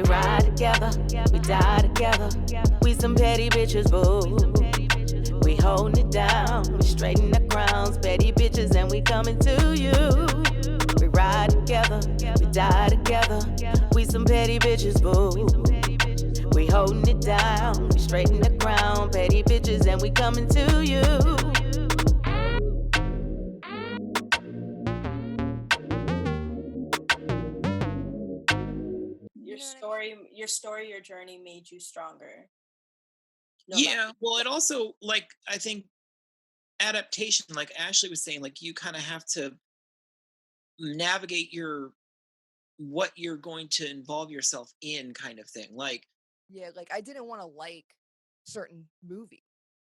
We ride together, we die together. We some petty bitches, boo. We holding it down, we straighten the crowns, petty bitches, and we coming to you. We ride together, we die together. We some petty bitches, boo. We holding it down, we straighten the crown, petty bitches, and we coming to you. Your journey made you stronger. Yeah, well, it also, like, I think adaptation, like Ashley was saying, like, you kind of have to navigate what you're going to involve yourself in, kind of thing. Like, Yeah, like I didn't want to like certain movies,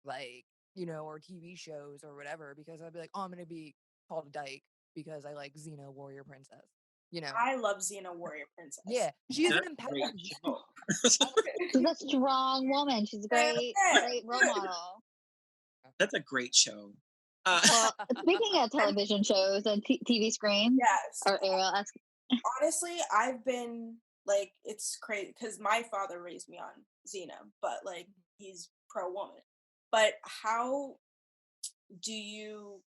like, or TV shows or whatever, because I'd be like, oh, I'm gonna be called a dyke because I like Xena Warrior Princess. I love Xena Warrior Princess. Yeah, she's an great empowering. show. She's a strong woman. She's a great role model. That's a great show. Well, speaking of television shows and TV screens, Yes. or Ariel, Honestly, I've been like, it's crazy because my father raised me on Xena, but like he's pro woman. But how do you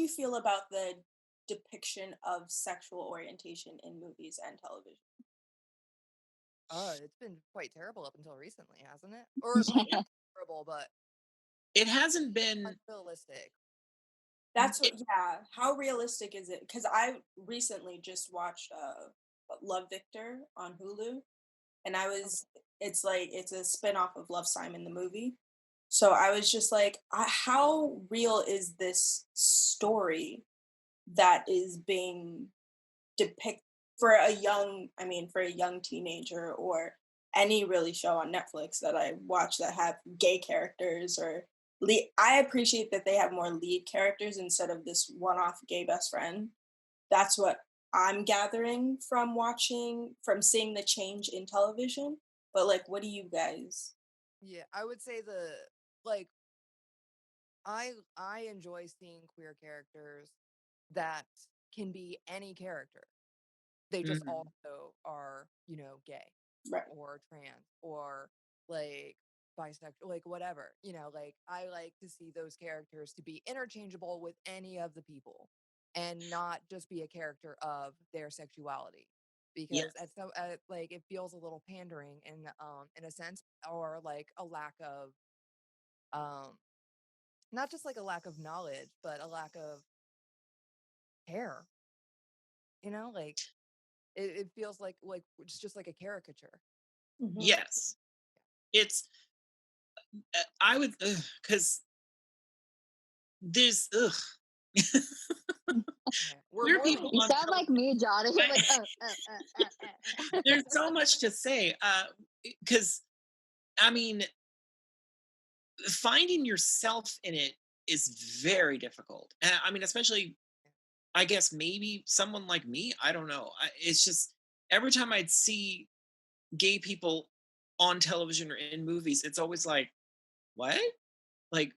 feel about the depiction of sexual orientation in movies and television? It's been quite terrible up until recently, hasn't it? Or like, not terrible, but It hasn't been unrealistic. That's what, yeah. How realistic is it? Because I recently just watched Love Victor on Hulu, and it's like, it's a spin-off of Love, Simon the movie. So I was just like, how real is this story that is being depicted for a young teenager, or any really show on Netflix that I watch that have gay characters or I appreciate that they have more lead characters instead of this one-off gay best friend. That's what I'm gathering from seeing the change in television. But like, what do you guys? Yeah, I would say I enjoy seeing queer characters that can be any character. They just also are, gay, Right. or trans, or like bisexual, like whatever. Like I like to see those characters to be interchangeable with any of the people, and not just be a character of their sexuality. Because like it feels a little pandering in a sense, or like a lack of not just like a lack of knowledge, but a lack of care. Like it feels like it's just like a caricature. Mm-hmm. Yes, it's. I would, because there's queer people. You sound like me, John. You're like, There's so much to say, because I mean, finding yourself in it is very difficult. I mean, especially, I guess maybe someone like me. I don't know. It's just every time I'd see gay people on television or in movies, it's always like, what? Like,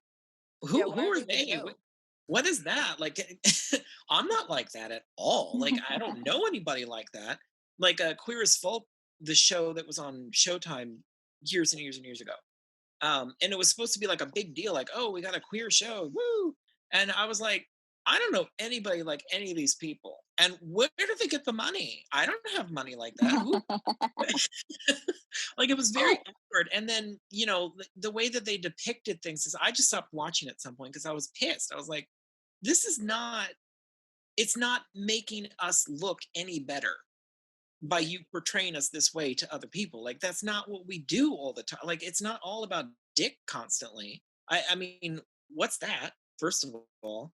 who are they? What is that? Like, I'm not like that at all. Like, I don't know anybody like that. Like, Queer as Folk, the show that was on Showtime years and years and years ago. And it was supposed to be like a big deal, like, oh, we got a queer show, woo! And I was like, I don't know anybody like any of these people. And where do they get the money? I don't have money like that. Like, it was very awkward. And then, the way that they depicted things is I just stopped watching at some point because I was pissed. I was like, it's not making us look any better by you portraying us this way to other people. Like, that's not what we do all the time. Like, it's not all about dick constantly. I mean, what's that? First of all,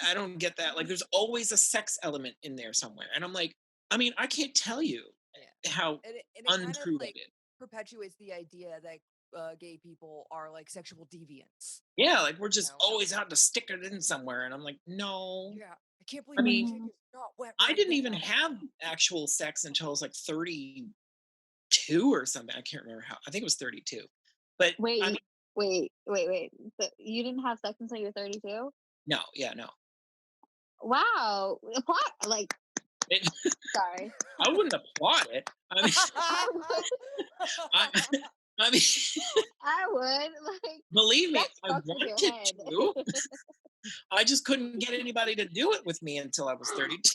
I don't get that. Like, there's always a sex element in there somewhere. And I'm like, I mean, I can't tell you how it untrue kind of, that is. Perpetuates the idea that gay people are like sexual deviants. Yeah, like we're just always out to stick it in somewhere. And I'm like, no. Yeah, I can't believe my chick is not wet. I didn't even have actual sex until I was like 32 or something. I can't remember how. I think it was 32. But wait. So you didn't have sex until you were 32? No, yeah, no. Wow. Like, It, Sorry. I wouldn't applaud it. I mean, I would. I, I mean, I would. Like, believe me, that I fucks with your wanted head. to. I just couldn't get anybody to do it with me until I was 32.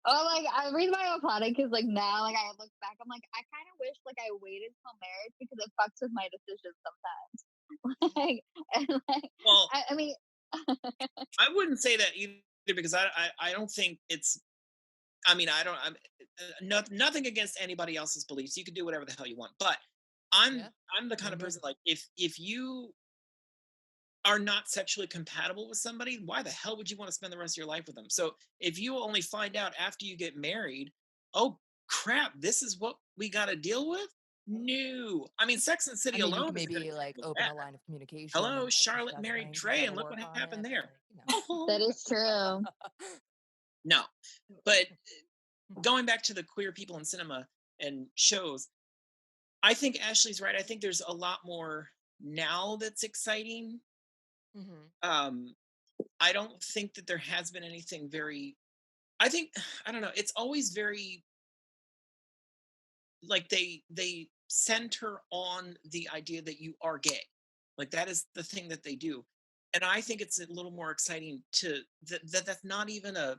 Oh, like I reason why I'm applauding because like now, like I look back, I'm like I kind of wish like I waited till marriage because it fucks with my decisions sometimes. Like, and like Well, I mean, I wouldn't say that either because I don't think it's. I mean, I don't. Nothing against anybody else's beliefs. You can do whatever the hell you want, but I'm Yeah. I'm the kind of Mhm. person like if you are not sexually compatible with somebody, why the hell would you want to spend the rest of your life with them? So if you only find out after you get married, oh crap, this is what we got to deal with. No, I mean, Sex and the I City mean, you alone can isn't going to maybe like deal with open that. a line of communication and Hello, like Charlotte discuss married things and Trey, try and to look what work on happened it. there. But like, that is true. No, but going back to the queer people in cinema and shows, I think Ashley's right. I think there's a lot more now that's exciting. Mhm. Um, I don't think that there has been anything very. I think I don't know. It's always very like they center on the idea that you are gay. Like that is the thing that they do, and I think it's a little more exciting to that's not even a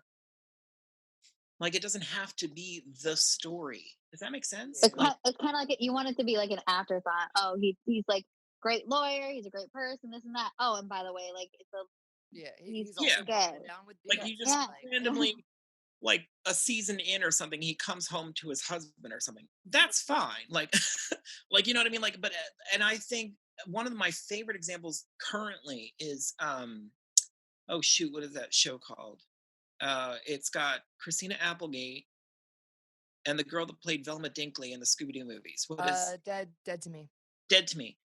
like it doesn't have to be the story. Does that make sense? It's Yeah. Like it's kind of like you want it to be like an afterthought. Oh, he's like great lawyer. He's a great person. This and that. Oh, and by the way, like it's a Yeah, he's he's yeah, also gay. down with like dudes. you just Yeah. Like, randomly like a season in or something he comes home to his husband or something that's fine like like you know what I mean like but and I think one of my favorite examples currently is oh shoot what is that show called it's got Christina Applegate and the girl that played Velma Dinkley in the Scooby-Doo movies. What is dead to me. Dead to Me?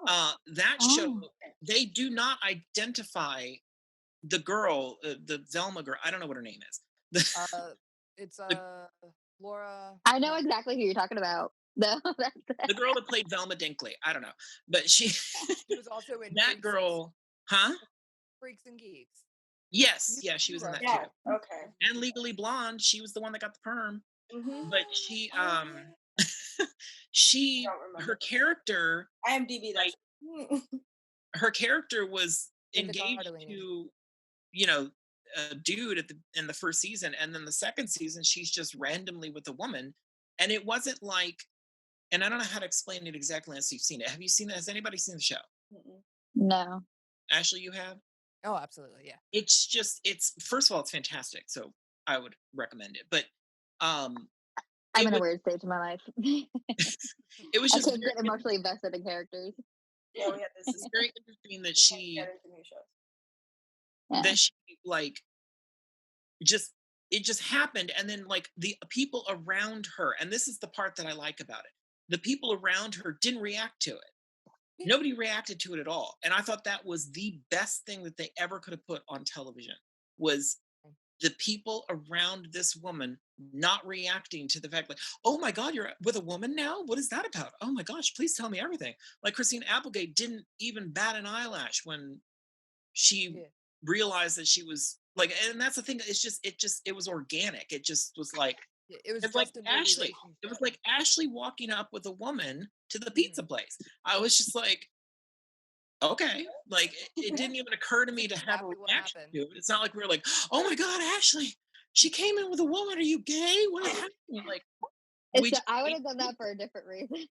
Oh, That show, Oh. they do not identify the girl, the Velma girl. I don't know what her name is. The, It's the, Laura. I know exactly who you're talking about. No, that's the girl that played Velma Dinkley. I don't know, but she, She was also in that girl, huh? Freaks and Geeks. Yes, You, yeah, she you was in that too. yeah. Okay. And Legally Blonde, she was the one that got the perm. Mm-hmm. But she, I she, don't remember. her character, IMDb that. like, her character was Linda engaged Cardellini. to, you know, a dude in the first season, and then the second season she's just randomly with a woman, and it wasn't like, and I don't know how to explain it exactly unless you've seen it. Have you seen it? Has anybody seen the show? no. Ashley, you have? Oh, absolutely, yeah. It's just it's first of all it's fantastic, so I would recommend it. But I'm it in a was weird stage of my life. it was I just can't very, get emotionally invested in characters. Yeah, we had this. it's very interesting that Get she into new shows. Yeah. that she like just it just happened, and then like the people around her, and this is the part that I like about it, the people around her didn't react to it. Yeah. Nobody reacted to it at all, and I thought that was the best thing that they ever could have put on television was the people around this woman not reacting to the fact like, oh my god, you're with a woman now, what is that about? Oh my gosh, please tell me everything. Like Christine Applegate didn't even bat an eyelash when she Yeah. realized that she was like, and that's the thing, it was organic. It just was like, It was it's like just a new Ashley, relationship. it was like Ashley walking up with a woman to the Mhm. pizza place. I was just like, okay, like it didn't even occur to me to have a Exactly what reaction happened. to it. It's not like we were like, oh my god, Ashley, she came in with a woman, are you gay, what is happening? Like we just I would have done that for a different reason.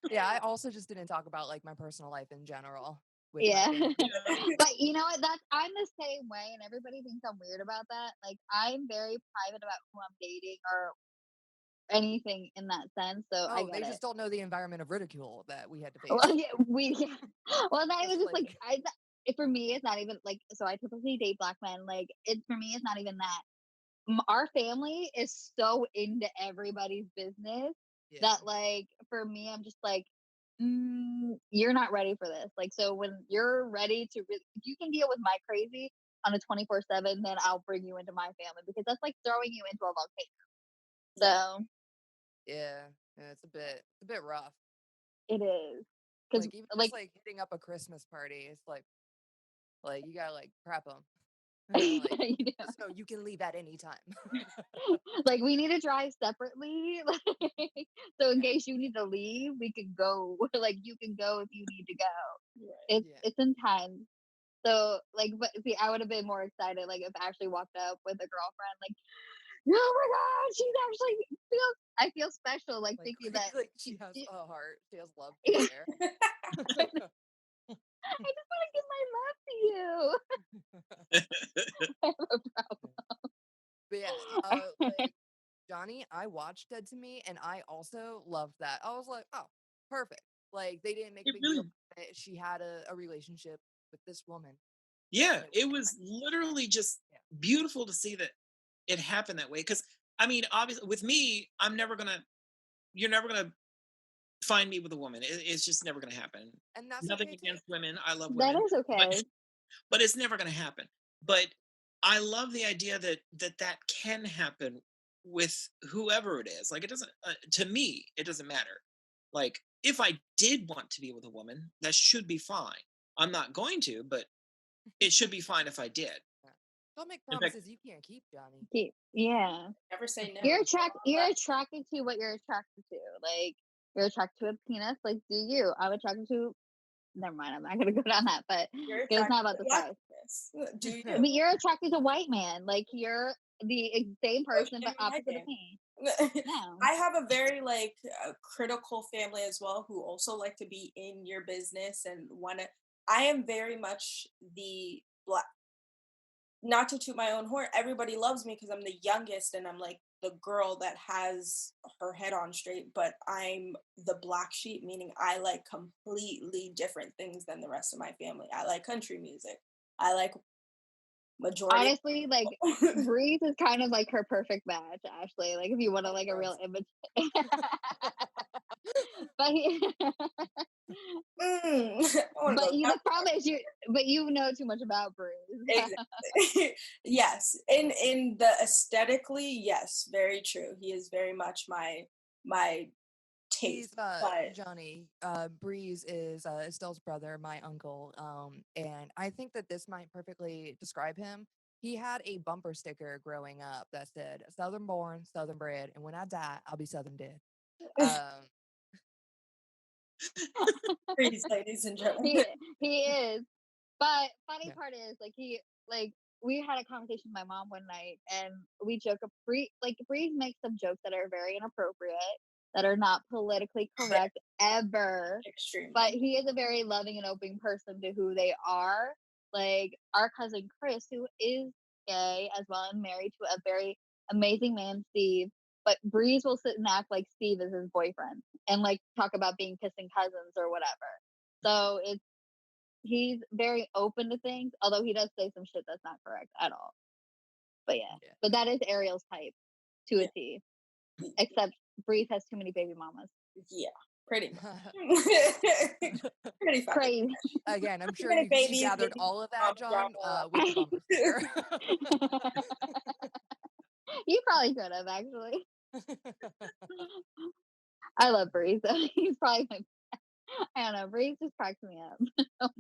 Yeah, I also just didn't talk about like my personal life in general with Yeah. my family. But you know what? I'm the same way, and everybody thinks I'm weird about that. Like I'm very private about who I'm dating or anything in that sense. So I Oh, get they it. just don't know the environment of ridicule that we had to face. Well, yeah, well, not even Just just like like for me, it's not even like. So I typically date black men. Like it's for me, it's not even that. Our family is so into everybody's business yeah. that like for me, I'm just like, you're not ready for this. Like so, when you're ready to, if you can deal with my crazy on a 24/7, then I'll bring you into my family because that's like throwing you into a volcano. So Yeah, it's a bit rough. it is because Like even like just like hitting up a Christmas party, it's like you gotta like prep them. Like, You do. just know you can leave at any time. Like we need to drive separately. Like, so in case you need to leave, we can go. Like you can go if you need to go. Right. Yeah. It's intense. So like, but see, I would have been more excited like if Ashley walked up with a girlfriend, like, oh my god, she's actually feels. I feel special, like Like, thinking that like she. she has Did, a heart. She has love I to just share. want to give my love to you. I have a problem. But yes, like Johnny, I watched Dead to Me, and I also loved that. I was like, oh, perfect. Like they didn't make a It big deal really, about it. She had a relationship with this woman, yeah, and it was it was fine. literally just Yeah. beautiful to see that it happened that way. Because I mean, obviously, with me, you're never gonna find me with a woman. It's just never gonna happen. And that's Nothing okay too. against women. I love That women, is but okay. but it's never gonna happen. But I love the idea that that can happen with whoever it is. Like it doesn't to me, it doesn't matter. Like if I did want to be with a woman, that should be fine. I'm not going to, but it should be fine if I did. Yeah. Don't make In fact, promises you can't keep, Johnny. Yeah. Never say never. You're attracted to what you're attracted to. Like you're attracted to a penis, like do you? I'm attracted to never mind, I'm not gonna go down that, but You're it's not attracted about to the size. blackness. Do you? I mean you're attracted to white man. Like you're the same person but opposite of me. No. I have a very critical family as well who also like to be in your business and want to. I am very much the black. Not to toot my own horn, everybody loves me because I'm the youngest and I'm like the girl that has her head on straight. But I'm the black sheep, meaning I like completely different things than the rest of my family. I like country music. I like majority. Honestly, like Breeze is kind of like her perfect match, Ashley. Like if you want to like a real image. But I want to but go. the problem is you know too much about Breeze. Exactly. Yes, in the aesthetically, yes, very true. He is very much my He's taste, but Johnny. Breeze is Estelle's brother, my uncle. And I think that this might perfectly describe him. He had a bumper sticker growing up that said "Southern born, Southern bred, and when I die, I'll be Southern dead." Um, please, ladies and gentlemen. he is. But funny yeah. part is like we had a conversation with my mom one night and we joke Breeze makes some jokes that are very inappropriate, that are not politically correct ever. Extremely. But he is a very loving and open person to who they are. Like our cousin Chris, who is gay as well and married to a very amazing man, Steve. But Breeze will sit and act like Steve is his boyfriend and like talk about being kissing cousins or whatever. So he's very open to things, although he does say some shit that's not correct at all. But yeah. But that is Ariel's type to a T. Except Breeze has too many baby mamas. Yeah, pretty much. Pretty fucking Crazy. Again, I'm sure many you babies, gathered baby all of that, John, drama. with the bumper sticker. You probably could have actually. I love Breeze. He's probably my. I don't know. Breeze just cracks me up.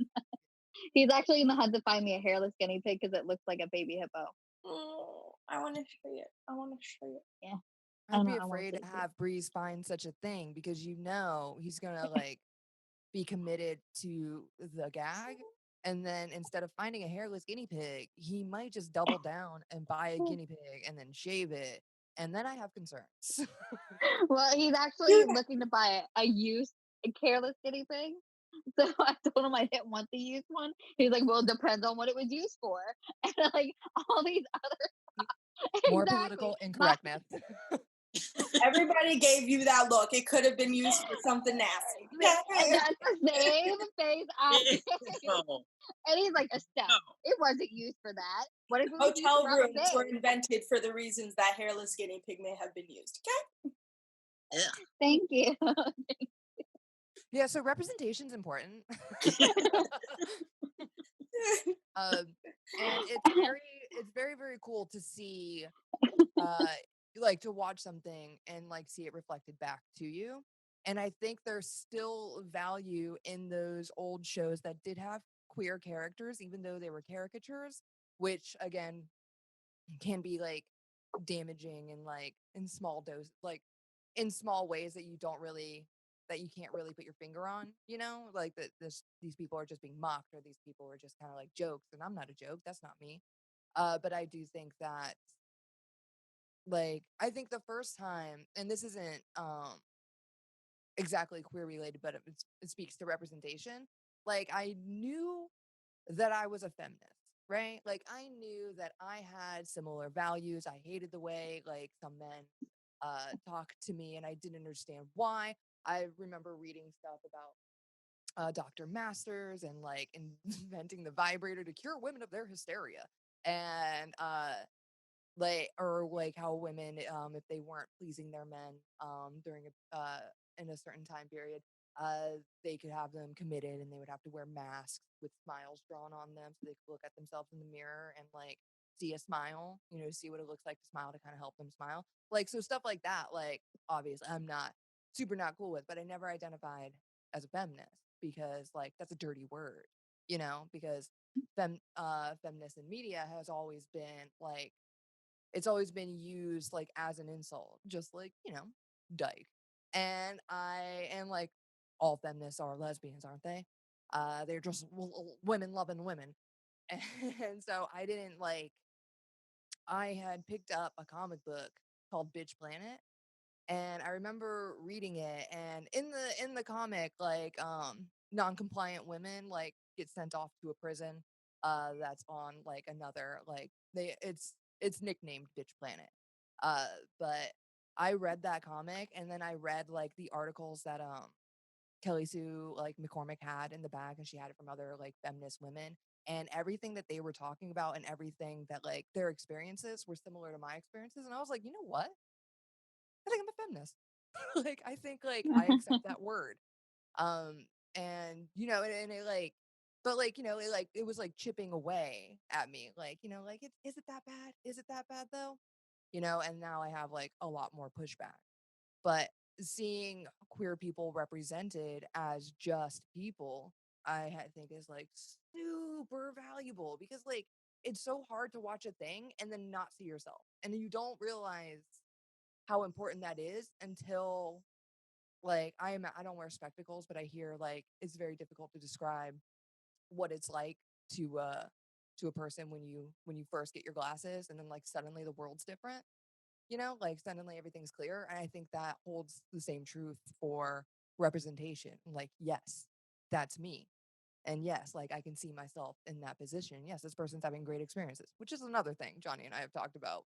He's actually in the hunt to find me a hairless guinea pig because it looks like a baby hippo. Oh, I want to show you. Yeah. I'd be I want afraid to have Breeze find such a thing because he's gonna like be committed to the gag, and then instead of finding a hairless guinea pig, he might just double down and buy a guinea pig and then shave it, and then I have concerns. Well, he's actually looking to buy a careless guinea pig. So I told him I didn't want the used one. He's like, well, it depends on what it was used for. And like all these other More exactly. political incorrectness. Everybody gave you that look. It could have been used for something nasty. And that's the same face I gave. no, And he's like, Estelle, no. it wasn't used for that. What if it was used Hotel for rooms other were things? invented for the reasons that hairless guinea pig may have been used. Okay. Thank you. Yeah, so representation's important. And it's very, very cool to see like to watch something and like see it reflected back to you. And I think there's still value in those old shows that did have queer characters, even though they were caricatures. which again can be like damaging and like in small dose, like in small ways that you can't really put your finger on, like that these people are just being mocked, or these people are just kind of like jokes, and I'm not a joke, that's not me. But I do think that, like, I think the first time, and this isn't exactly queer related, but it speaks to representation. Like, I knew that I was a feminist, right? Like, I knew that I had similar values. I hated the way like some men talked to me, and I didn't understand why. I remember reading stuff about Dr. Masters and like inventing the vibrator to cure women of their hysteria, and like, or like how women, if they weren't pleasing their men during a in a certain time period, they could have them committed, and they would have to wear masks with smiles drawn on them so they could look at themselves in the mirror and like see a smile, see what it looks like to smile, to kind of help them smile, like, so stuff like that. Like, obviously I'm not super not cool with, but I never identified as a feminist because like that's a dirty word, because feminist in media has always been like, it's always been used like as an insult, just like, dyke. And I am like, all feminists are lesbians, aren't they? They're just women loving women. And so I didn't like, I had picked up a comic book called Bitch Planet, and I remember reading it, and in the comic, like, non-compliant women like get sent off to a prison that's on like another, like, it's nicknamed Bitch Planet. uh but I read that comic, and then I read like the articles that Kelly Sue like McCormick had in the bag, and she had it from other like feminist women, and everything that they were talking about and everything that like their experiences were similar to my experiences, and I was like, you know what, I think I'm a feminist. Like, I think like I accept that word. Um, and and it like, but like, it was like chipping away at me. Like, like, is it that bad? Is it that bad though? And now I have like a lot more pushback. But seeing queer people represented as just people, think is like super valuable, because like it's so hard to watch a thing and then not see yourself. And you don't realize how important that is until, like, I don't wear spectacles, but I hear like it's very difficult to describe what it's like to a person when you first get your glasses, and then like suddenly the world's different, like suddenly everything's clear. And I think that holds the same truth for representation. Like, yes, that's me. And yes, like I can see myself in that position. Yes, this person's having great experiences, which is another thing Johnny and I have talked about.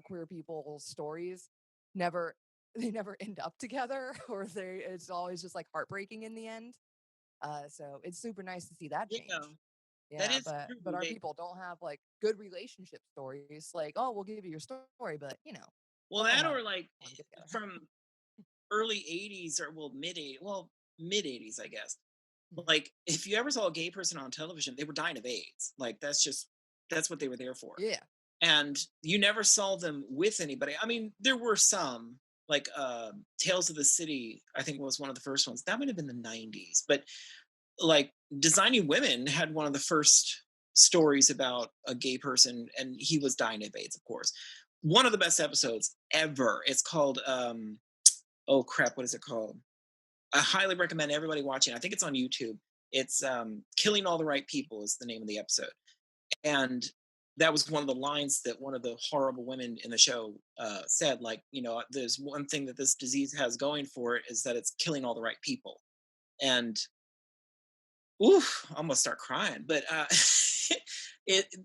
Queer people's stories never they never end up together, or it's always just like heartbreaking in the end. So it's super nice to see that Yeah, change. that Yeah, is but true. our people don't have like good relationship stories. Like, oh, we'll give you your story, but Well, don't know that, how or like to get together. from early 80s, or well, mid 80s, I guess. Mhm. Like, if you ever saw a gay person on television, they were dying of AIDS. Like, that's what they were there for. Yeah. And you never saw them with anybody. I mean, there were some, like, Tales of the City, I think was one of the first ones. That might have been the 90s. But like, Designing Women had one of the first stories about a gay person, and he was dying of AIDS, of course. One of the best episodes ever. It's called oh crap, what is it called? I highly recommend everybody watching. I think it's on YouTube. It's Killing All the Right People is the name of the episode. And that was one of the lines that one of the horrible women in the show said, like, there's one thing that this disease has going for it, is that it's killing all the right people. And oof, I'm gonna start crying. But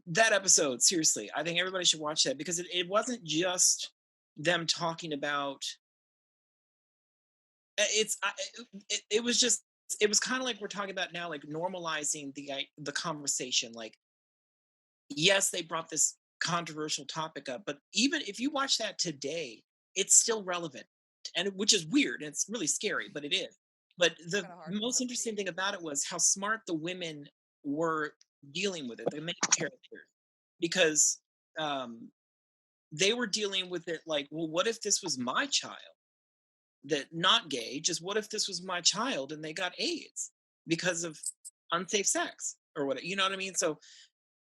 that episode, seriously, I think everybody should watch that, because it wasn't just them talking about it was just, it was kind of like we're talking about now, like normalizing the conversation. Like, yes, they brought this controversial topic up, but even if you watch that today, it's still relevant, and which is weird, and it's really scary, but it is. But the Kind of hard to most interesting dissociate. thing about it was how smart the women were dealing with it, the main characters, because um, they were dealing with it like, well, what if this was my child, that not gay, just what if this was my child and they got AIDS because of unsafe sex or what, you know what I mean? So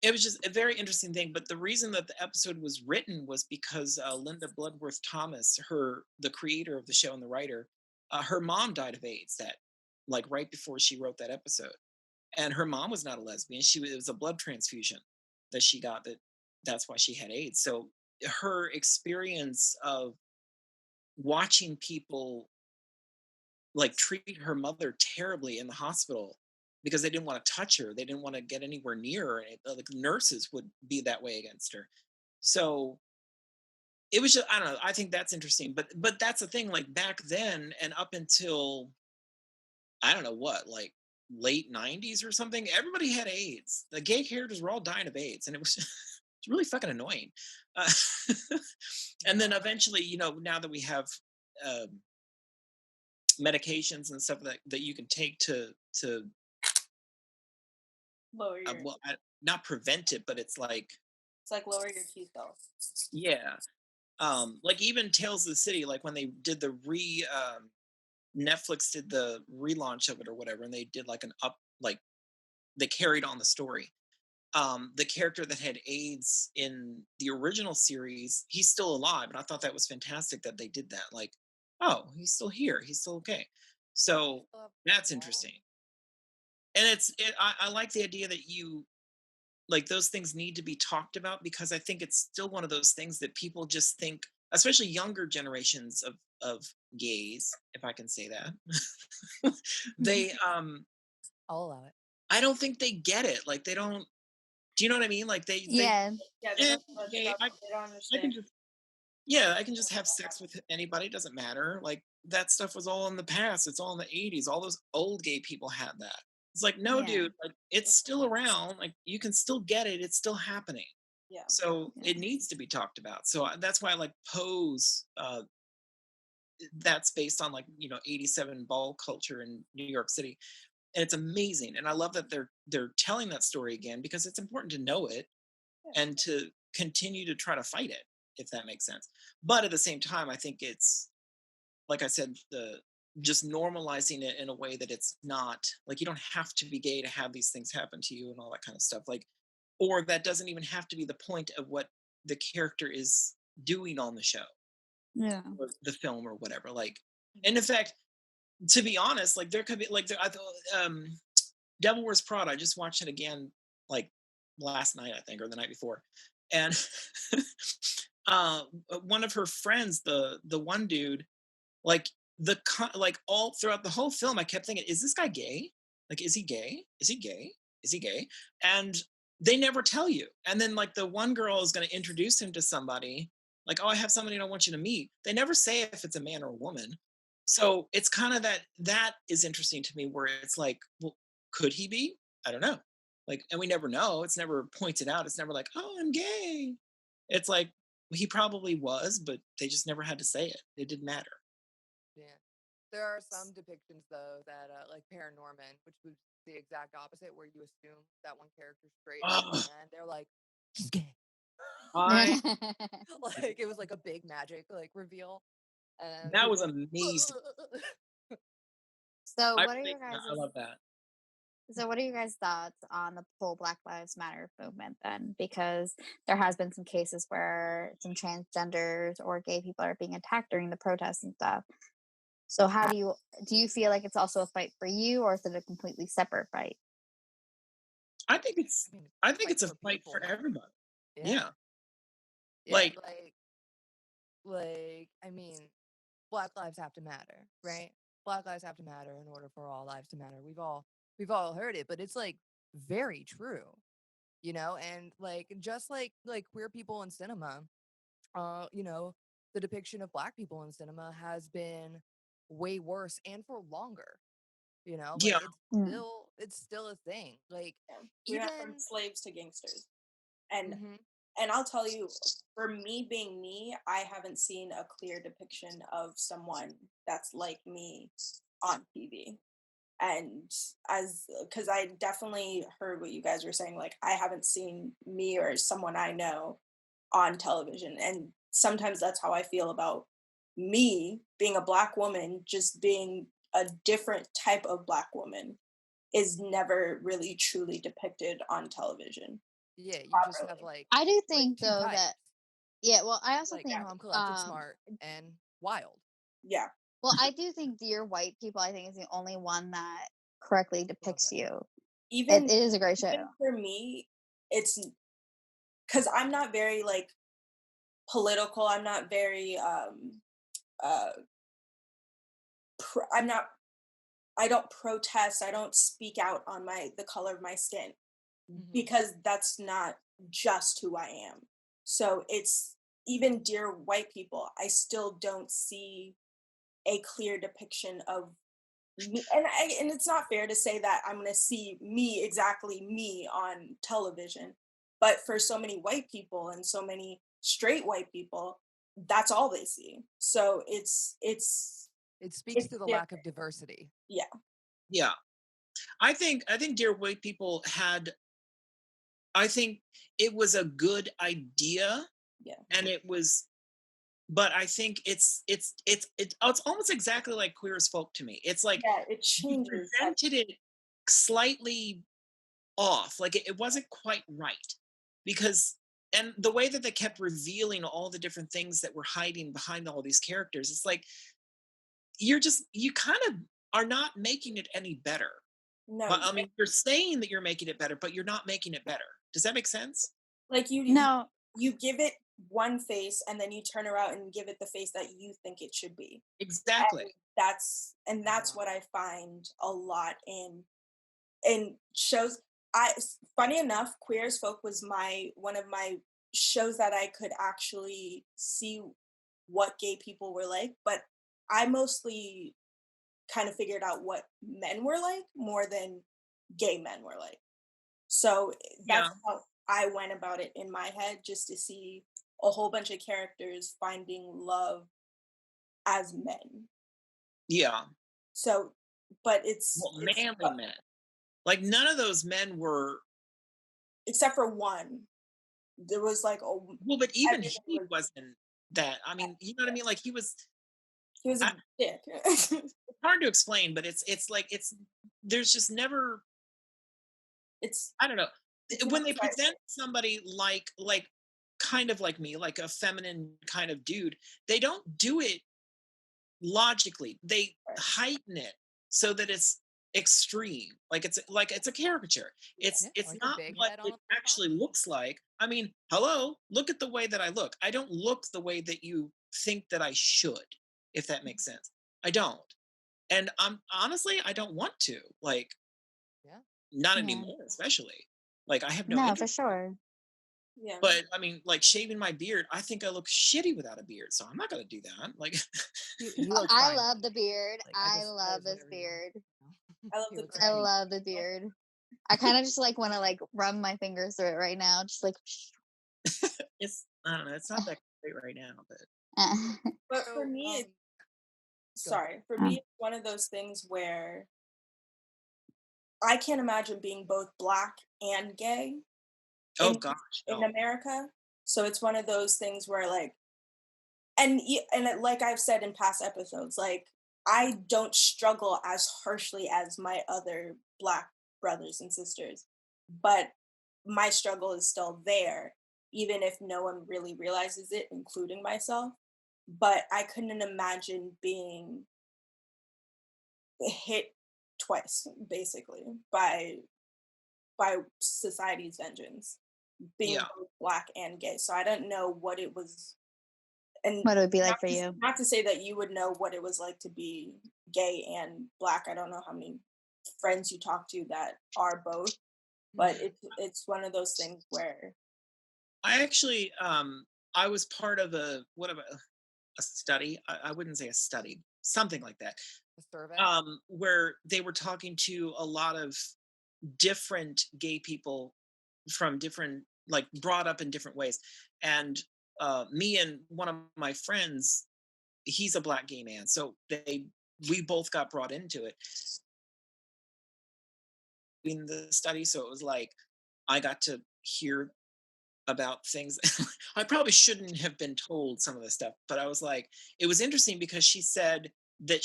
it was just a very interesting thing. But the reason that the episode was written was because Linda Bloodworth Thomas, the creator of the show and the writer, her mom died of AIDS that like right before she wrote that episode, and her mom was not a lesbian. It was a blood transfusion that she got. That's why she had AIDS. So her experience of watching people like treat her mother terribly in the hospital because they didn't want to touch her. They didn't want to get anywhere near her. Like nurses would be that way against her. So it was just, I don't know. I think that's interesting. But that's the thing. Like back then and up until I don't know what, like late '90s or something, everybody had AIDS. The gay characters were all dying of AIDS, and it was it's really fucking annoying. Uh, and then eventually, now that we have um medications and stuff that you can take to Lower your. well, not prevent it, but it's like It's like lower your T cells. yeah, like even Tales of the City, like when they did Netflix did the relaunch of it or whatever, and they did like they carried on the story. The character that had AIDS in the original series, he's still alive, and I thought that was fantastic that they did that. Like, oh, he's still here, he's still okay. So that's interesting. And I like the idea that you like those things need to be talked about, because I think it's still one of those things that people just think, especially younger generations of gays, if I can say that, they I'll allow it. I don't think they get it. Like they don't. Do you know what I mean? Like Yeah. Yeah, they don't understand. I can just have sex with anybody. It doesn't matter. Like that stuff was all in the past. It's all in the '80s. All those old gay people had that. It's like, no, Yeah. dude, like it's still around. Like you can still get it. It's still happening. Yeah. So Yeah. it needs to be talked about. So that's why I like Pose. That's based on like '87 ball culture in New York City, and it's amazing. And I love that they're telling that story again, because it's important to know it and to continue to try to fight it, if that makes sense. But at the same time, I think it's like I said, just normalizing it in a way that it's not like you don't have to be gay to have these things happen to you and all that kind of stuff. Like, or that doesn't even have to be the point of what the character is doing on the show Yeah. or the film or whatever. Like, and in fact, to be honest, like there could be like I thought Devil Wears Prada. I just watched it again like last night, I think, or the night before, and one of her friends, the one dude, like like all throughout the whole film, I kept thinking, is this guy gay? Like, is he gay? Is he gay? Is he gay? And they never tell you. And then like the one girl is going to introduce him to somebody, like, oh, I have somebody I want you to meet. They never say if it's a man or a woman. So it's kind of that is interesting to me, where it's like, well, could he be? I don't know. Like, and we never know. It's never pointed out. It's never like, oh, I'm gay. It's like, well, he probably was, but they just never had to say it. It didn't matter. Yeah. There are some depictions though that like Paranorman, which was the exact opposite, where you assume that one character's straight and they're like, he's gay. I Like it was like a big magic like reveal. And that people was were like, amazing. So I what are really- your guys' I love that. So what are your guys' thoughts on the whole Black Lives Matter movement then? Because there has been some cases where some transgenders or gay people are being attacked during the protests and stuff. So how do you feel like it's also a fight for you, or is it a completely separate fight? I think it's a fight people. for everybody. Yeah. Yeah. Like- I mean, Black lives have to matter, right? Black lives have to matter in order for all lives to matter. We've all heard it, but it's like very true, and like just like queer people in cinema, the depiction of Black people in cinema has been way worse and for longer. Like Yeah. it's still a thing. Like We went even from slaves to gangsters. And Mhm. and I'll tell you, for me being me, I haven't seen a clear depiction of someone that's like me on TV. And because I definitely heard what you guys were saying, like I haven't seen me or someone I know on television. And sometimes that's how I feel about me being a Black woman, just being a different type of Black woman is never really truly depicted on television. Yeah, you just have properly. like I do like think two though types, that yeah, well, I also like think calm, collected, smart, and wild. Yeah. well, I do think Dear White People, I think, is the only one that correctly depicts that. you. Even It is a great show. even for me, it's because I'm not very like political. I'm not very uh I'm not I don't protest. I don't speak out on the color of my skin Mhm. because that's not just who I am. So it's even Dear White People, I still don't see a clear depiction of me. And it's not fair to say that I'm going to see me, exactly me, on television. But for so many white people and so many straight white people, that's all they see. So It speaks it's to the different. lack of diversity. Yeah. Yeah. I think Dear White People I think it was a good idea, Yeah. and it was, but I think it's almost exactly like Queer as Folk to me. It's like Yeah, it you changes. presented it slightly off, like it wasn't quite right, because and the way that they kept revealing all the different things that were hiding behind all these characters, it's like you kind of are not making it any better. No, But I mean, you're saying that you're making it better, but you're not making it better. Does that make sense? like No, you give it one face and then you turn around and give it the face that you think it should be. Exactly. And that's what I find a lot in shows. Funny enough, Queer as Folk was one of my shows that I could actually see what gay people were like, but I mostly kind of figured out what men were like more than gay men were like. So that's Yeah. how I went about it in my head, just to see a whole bunch of characters finding love as men. Yeah. So, but it's Well, manly men. Like none of those men were. except for one, there was like Well, but even everything he was wasn't that. I mean, you know what I mean? Like he was. he was a I, dick. it's hard to explain, but it's like there's just never. it's I don't know. it's When not they right. present somebody like kind of like me, like a feminine kind of dude, they don't do it logically. They heighten it so that it's extreme, like it's a caricature. Yeah, It's like a not big what head on it a actually body. looks like. I mean, hello, look at the way that I look. I don't look the way that you think that I should, if that makes sense. I don't. And I'm honestly, I don't want to, like, Yeah. not yeah, anymore, especially, like, I have no no, for interest. sure. Yeah. But I mean, like, shaving my beard, I think I look shitty without a beard, so I'm not gonna do that. Like, He looks I fine. love the beard. Like I that love is this whatever beard. I love he the looks I gray. fine. love the beard. I kind of just like want to like run my fingers through it right now, just like. I don't know, it's not that great right now, but But for So, me, go ahead. for me, it's one of those things where I can't imagine being both black and gay oh in gosh, in no. America. So it's one of those things where like like I've said in past episodes, like I don't struggle as harshly as my other black brothers and sisters, but my struggle is still there, even if no one really realizes it, including myself. But I couldn't imagine being hit twice, basically, by society's vengeance, being Yeah. both black and gay. So I don't know what it was, and What it would be like for you. not to say that you would know what it was like to be gay and black. I don't know how many friends you talk to that are both, but it's one of those things where I actually I was part of a study. I wouldn't say a study, something like that. A survey. Where they were talking to a lot of different gay people from different, like, brought up in different ways. And me and one of my friends, he's a black gay man, so we both got brought into it in the study. So it was like I got to hear about things. I probably shouldn't have been told some of this stuff, but I was like, it was interesting because she said that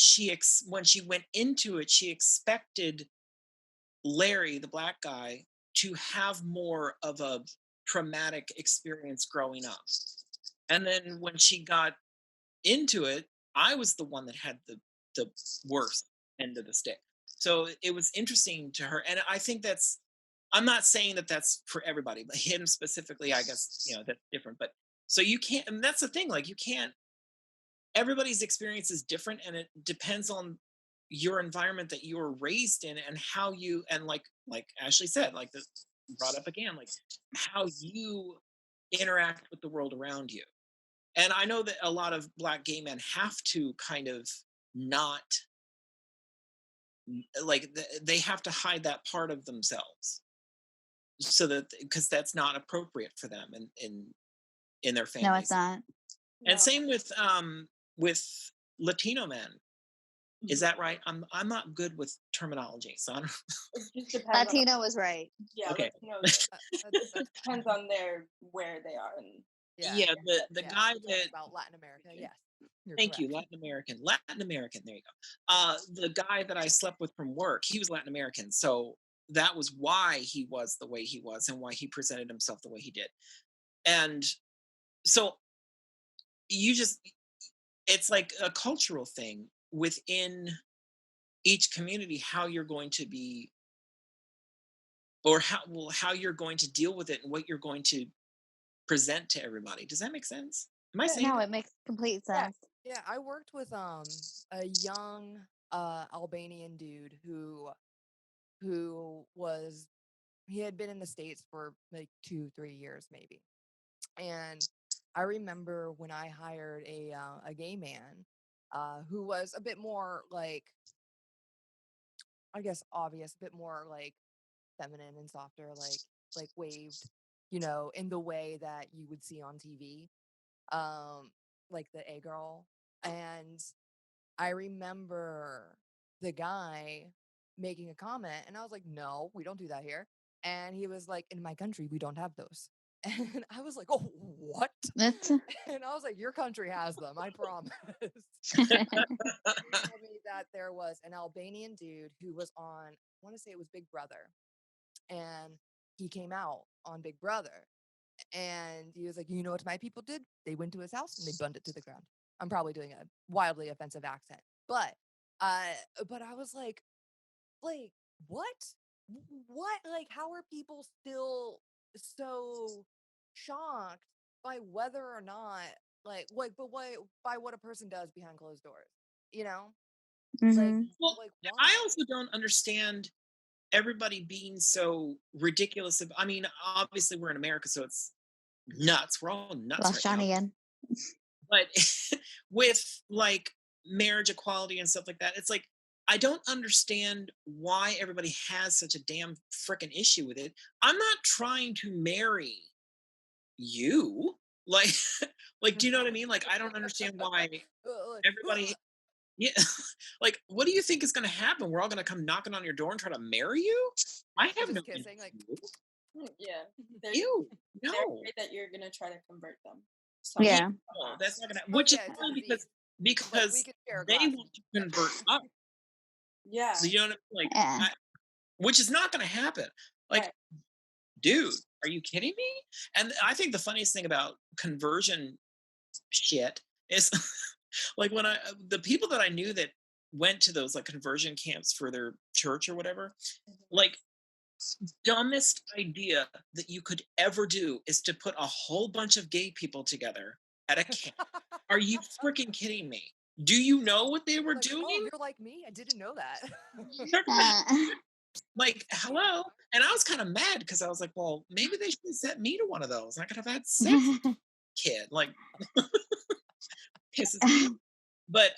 when she went into it, she expected Larry, the black guy, to have more of a traumatic experience growing up. And then when she got into it, I was the one that had the worst end of the stick. So it was interesting to her, and I think that's. I'm not saying that that's for everybody, but him specifically, I guess that's different. But so you can't, and that's the thing. Like you can't. Everybody's experience is different, and it depends on your environment that you were raised in, and how you and like Ashley said, like this brought up again, like how you interact with the world around you. And I know that a lot of Black gay men have to kind of not like they have to hide that part of themselves, so that because that's not appropriate for them in their No, it's families. not. And No. same with Latino men. Is that right? I'm not good with terminology, so I don't. It just depends on, Latino was right. yeah, Okay. Latino That's depends on where they are. And Yeah, the guy we're talking that. about Latin America. Yes, you're Thank you, correct. Latin American. There you go. The guy that I slept with from work, he was Latin American, so that was why he was the way he was, and why he presented himself the way he did. And so you just, it's like a cultural thing within each community, how you're going to be, or how you're going to deal with it, and what you're going to present to everybody. Does that make sense? Am I saying No, that? it makes complete Yeah. sense. Yeah, I worked with a young Albanian dude who was he had been in the States for like 2-3 years maybe. And I remember when I hired a gay man who was a bit more like, I guess obvious, a bit more like feminine and softer, like waved, in the way that you would see on TV, like the A girl. And I remember the guy making a comment, and I was like, "No, we don't do that here." And he was like, "In my country, we don't have those." And I was like, "Oh, what?" That's And I was like, "Your country has them, I promise." He told me that there was an Albanian dude who was on, I want to say it was Big Brother, and he came out on Big Brother, and he was like, "You know what my people did? They went to his house and they burned it to the ground." I'm probably doing a wildly offensive accent, but I was like, what? What? Like, how are people still so shocked by whether or not, but why by what a person does behind closed doors? You know, like, hmm Well, why? I also don't understand everybody being so ridiculous. I mean, obviously we're in America, so it's nuts. We're all nuts Lost right John now. again. But with like marriage equality and stuff like that, it's like I don't understand why everybody has such a damn freaking issue with it. I'm not trying to marry you. Like, like, do you know what I mean? Like, I don't understand why everybody. Yeah, like, what do you think is going to happen? We're all going to come knocking on your door and try to marry you? I have no just kissing, like, interest in you. yeah, they're, Ew, they're no. afraid that you're gonna try to convert them. Yeah. No, that's not gonna. oh Which is yeah, it's a funny disease. Like, we because can share a they glass. want to convert us. Yeah, So you know what I mean? Like, Yeah. which is not going to happen. Like, right. dude, are you kidding me? And I think the funniest thing about conversion shit is like when the people that I knew that went to those like conversion camps for their church or whatever, like dumbest idea that you could ever do is to put a whole bunch of gay people together at a camp. Are you freaking kidding me? Do you know what they were Like, doing? oh, you're like me? I didn't know that. Like, hello. And I was kind of mad because I was like, well, maybe they should have sent me to one of those. I could have had sex with a kid. Like, pisses me off. But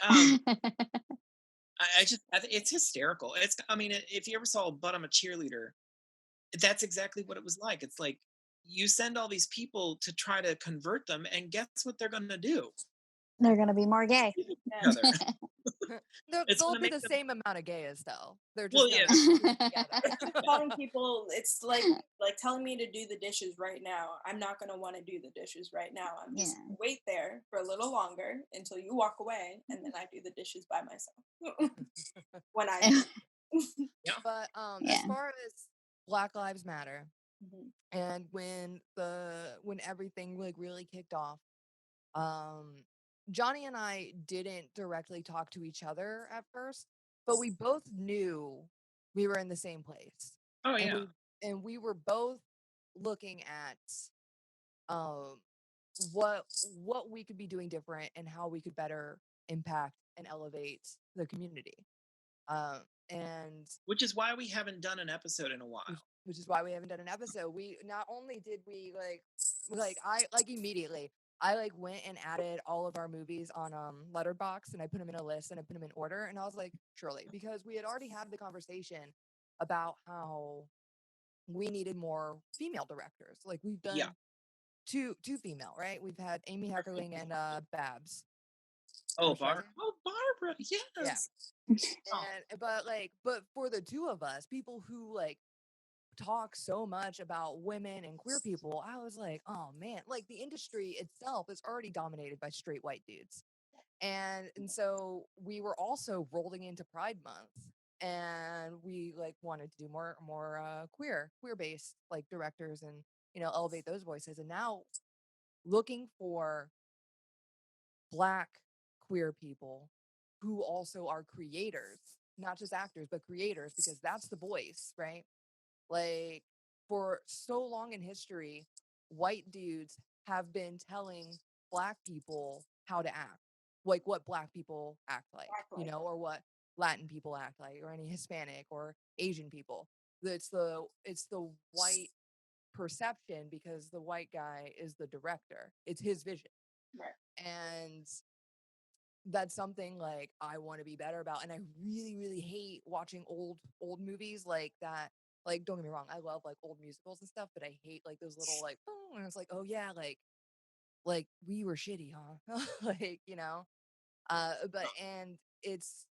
it's hysterical. I mean, if you ever saw But I'm a Cheerleader, that's exactly what it was like. It's like you send all these people to try to convert them, and guess what they're going to do? They're gonna be more gay. Sleep with each other. It's They'll gonna be make the them. same amount of gay as though. They're Well, just yeah. gonna be together. Telling people it's like telling me to do the dishes right now. I'm not gonna want to do the dishes right now. I'm just Yeah. gonna wait there for a little longer until you walk away, and then I do the dishes by myself. When I Yeah. But as Yeah. far as Black Lives Matter, Mhm. And when everything like really kicked off, um Johnny and I didn't directly talk to each other at first, but we both knew we were in the same place. Oh And yeah. we were both looking at um what we could be doing different and how we could better impact and elevate the community. Um and Which is why we haven't done an episode in a which, while. which is why we haven't done an episode. We not only did we like I like immediately I like went and added all of our movies on Letterbox, and I put them in a list and I put them in order, and I was like, surely, because we had already had the conversation about how we needed more female directors. Like we've Yeah. done two female, right? We've had Amy Heckerling and Babs. Oh, Streisand? Barbara. Yeah. Yes. Oh, But for the two of us, people who like talk so much about women and queer people, I was like, oh man, like the industry itself is already dominated by straight white dudes. And so we were also rolling into Pride Month, and we like wanted to do more queer based like directors, and elevate those voices. And now looking for Black queer people who also are creators, not just actors, but creators, because that's the voice, right? Like, for so long in history, white dudes have been telling Black people how to act, like what Black people act like, Exactly. or what Latin people act like, or any Hispanic or Asian people. It's the white perception, because the white guy is the director. It's his vision. Right. And that's something like I want to be better about. And I really, really hate watching old movies like that. Like, don't get me wrong, I love like old musicals and stuff, but I hate like those little like, oh, and it's like, oh yeah, like we were shitty, huh? Like, but and it's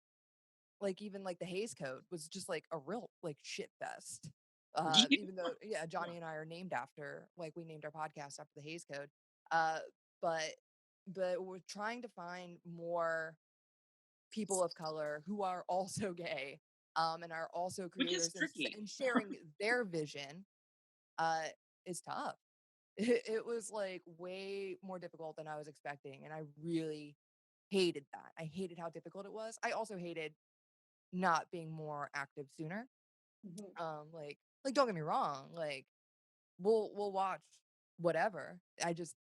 like, even like the Hays Code was just like a real like shit fest. yeah. Even though, yeah, Johnny and I are named after, like, we named our podcast after the Hays Code. Uh, but we're trying to find more people of color who are also gay, and are also Which is creators, tricky. and sharing their vision uh, is tough. It was like way more difficult than I was expecting, and I really hated that. I hated how difficult it was. I also hated not being more active sooner. Mhm. Like don't get me wrong, like we'll watch whatever. I just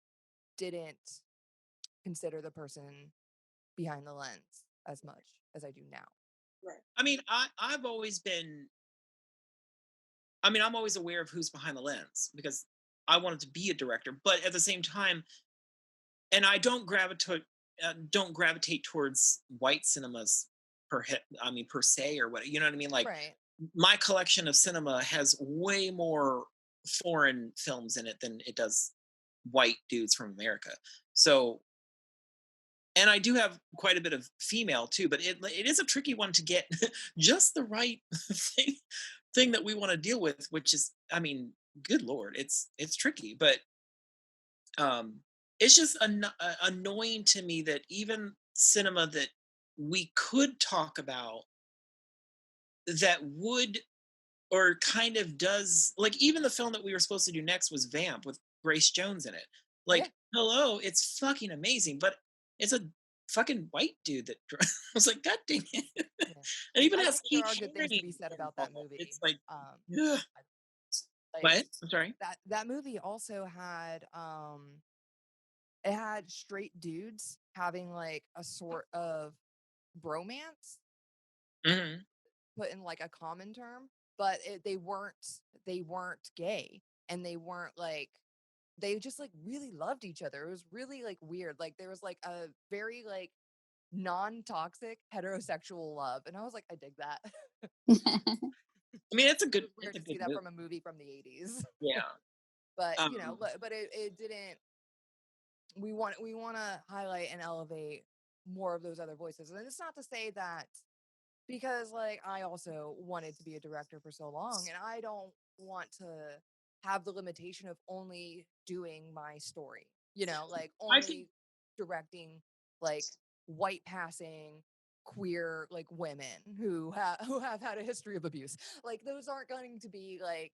didn't consider the person behind the lens as much as I do now. Right. I mean, I've always been. I'm always aware of who's behind the lens because I wanted to be a director, but at the same time, and I don't gravitate towards white cinemas per se or what, you know what I mean? Like, Right. my collection of cinema has way more foreign films in it than it does white dudes from America. So, and I do have quite a bit of female too, but it is a tricky one to get just the right thing that we want to deal with, which is, good lord, it's tricky, but um it's just annoying to me that even cinema that we could talk about that would or kind of does, like, even the film that we were supposed to do next was Vamp with Grace Jones in it. Yeah. Like, hello, it's fucking amazing, but it's a fucking white dude that I was like, god dang it. Yeah. And even I has think there Keith are good things to be Haring said about that involved. movie. It's like, Um, ugh. like What? I'm sorry. that movie also had it had straight dudes having like a sort of bromance, Hmm. put in like a common term, but they weren't gay, and they weren't like, they just like really loved each other. It was really like weird. Like there was like a very like non-toxic heterosexual love, and I was like, I dig that. I mean, it's a It good was it's weird a to see good that movie. from a movie from the 80s. Yeah. But Um but it didn't. We want to highlight and elevate more of those other voices, and it's not to say that, because like I also wanted to be a director for so long, and I don't want to have the limitation of only doing my story, like I think only directing like white passing queer like women who have had a history of abuse. Like those aren't going to be like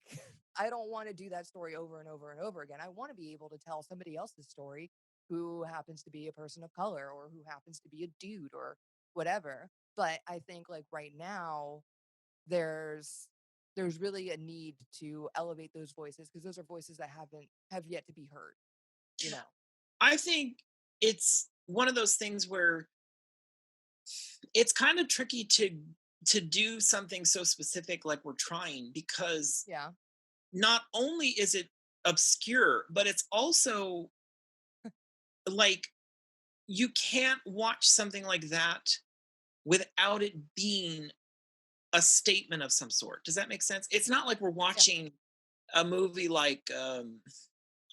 I don't want to do that story over and over and over again. I want to be able to tell somebody else's story who happens to be a person of color or who happens to be a dude or whatever. But I think like right now there's really a need to elevate those voices because those are voices that have yet to be heard, you know. I think it's one of those things where it's kind of tricky to do something so specific like we're trying, because Yeah. not only is it obscure, but it's also like you can't watch something like that without it being a statement of some sort. Does that make sense? It's not like we're watching a movie like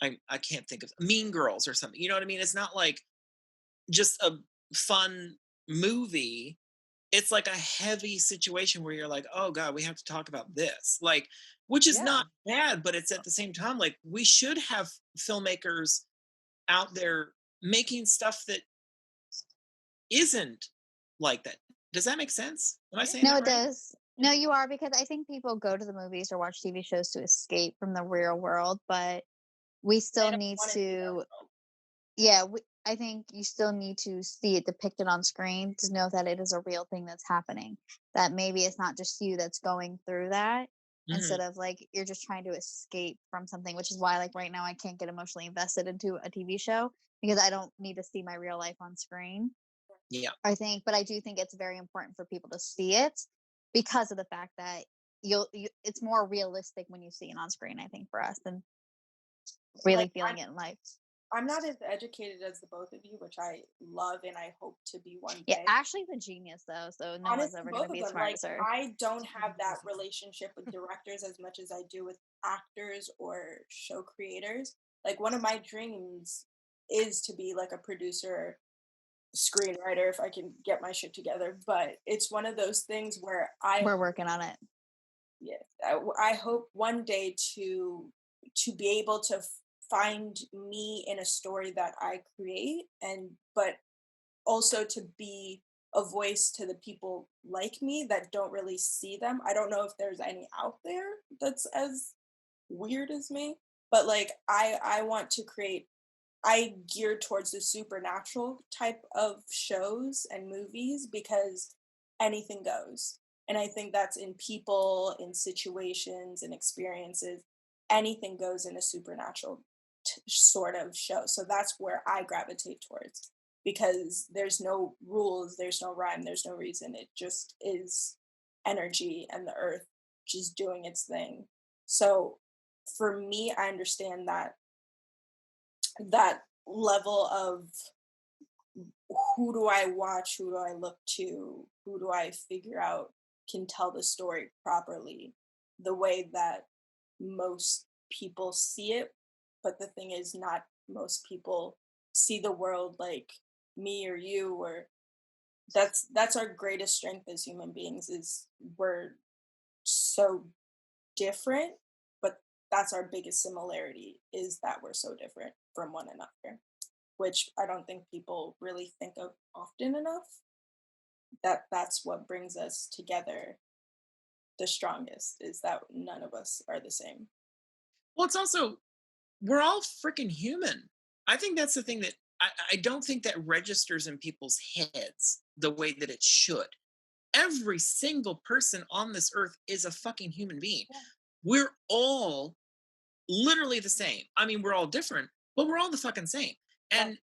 I can't think of Mean Girls or something. You know what I mean? It's not like just a fun movie. It's like a heavy situation where you're like, oh God, we have to talk about this. Like, which is Yeah. not bad, but it's at the same time, like we should have filmmakers out there making stuff that isn't like that. Does that make sense? Am I saying No, that it right? does. No, you are, because I think people go to the movies or watch TV shows to escape from the real world, but we still don't need want it to be that to. world. Yeah, I think you still need to see it depicted on screen to know that it is a real thing that's happening. That maybe it's not just you that's going through that, Mhm. instead of like you're just trying to escape from something, which is why like right now I can't get emotionally invested into a TV show because I don't need to see my real life on screen. Yeah. I think, but I do think it's very important for people to see it because of the fact that it's more realistic when you see it on screen, I think, for us than really Like, feeling it in life. I'm not as educated as the both of you, which I love and I hope to be one Yeah, day. Ashley's a genius though, so no one's Honestly, ever going both to of be as them. smart Like, as her. I don't have that relationship with directors as much as I do with actors or show creators. Like, one of my dreams is to be like a producer, screenwriter, if I can get my shit together. But it's one of those things where We're working on it. I hope one day to be able to find me in a story that I create, and but also to be a voice to the people like me that don't really see them. I don't know if there's any out there that's as weird as me, but like I want to create. I gear towards the supernatural type of shows and movies because anything goes. And I think that's in people, in situations, and experiences. Anything goes in a supernatural sort of show. So that's where I gravitate towards because there's no rules, there's no rhyme, there's no reason. It just is energy and the earth just doing its thing. So for me, I understand that level of who do I watch, who do I look to, who do I figure out can tell the story properly the way that most people see it. But the thing is, not most people see the world like me or you, or that's our greatest strength as human beings is we're so different, but that's our biggest similarity is that we're so different from one another, which I don't think people really think of often enough. That's what brings us together the strongest is that none of us are the same. Well, it's also we're all freaking human. I think that's the thing that I don't think that registers in people's heads the way that it should. Every single person on this earth is a fucking human being. Yeah. We're all literally the same. I mean, we're all different, but we're all the fucking same. And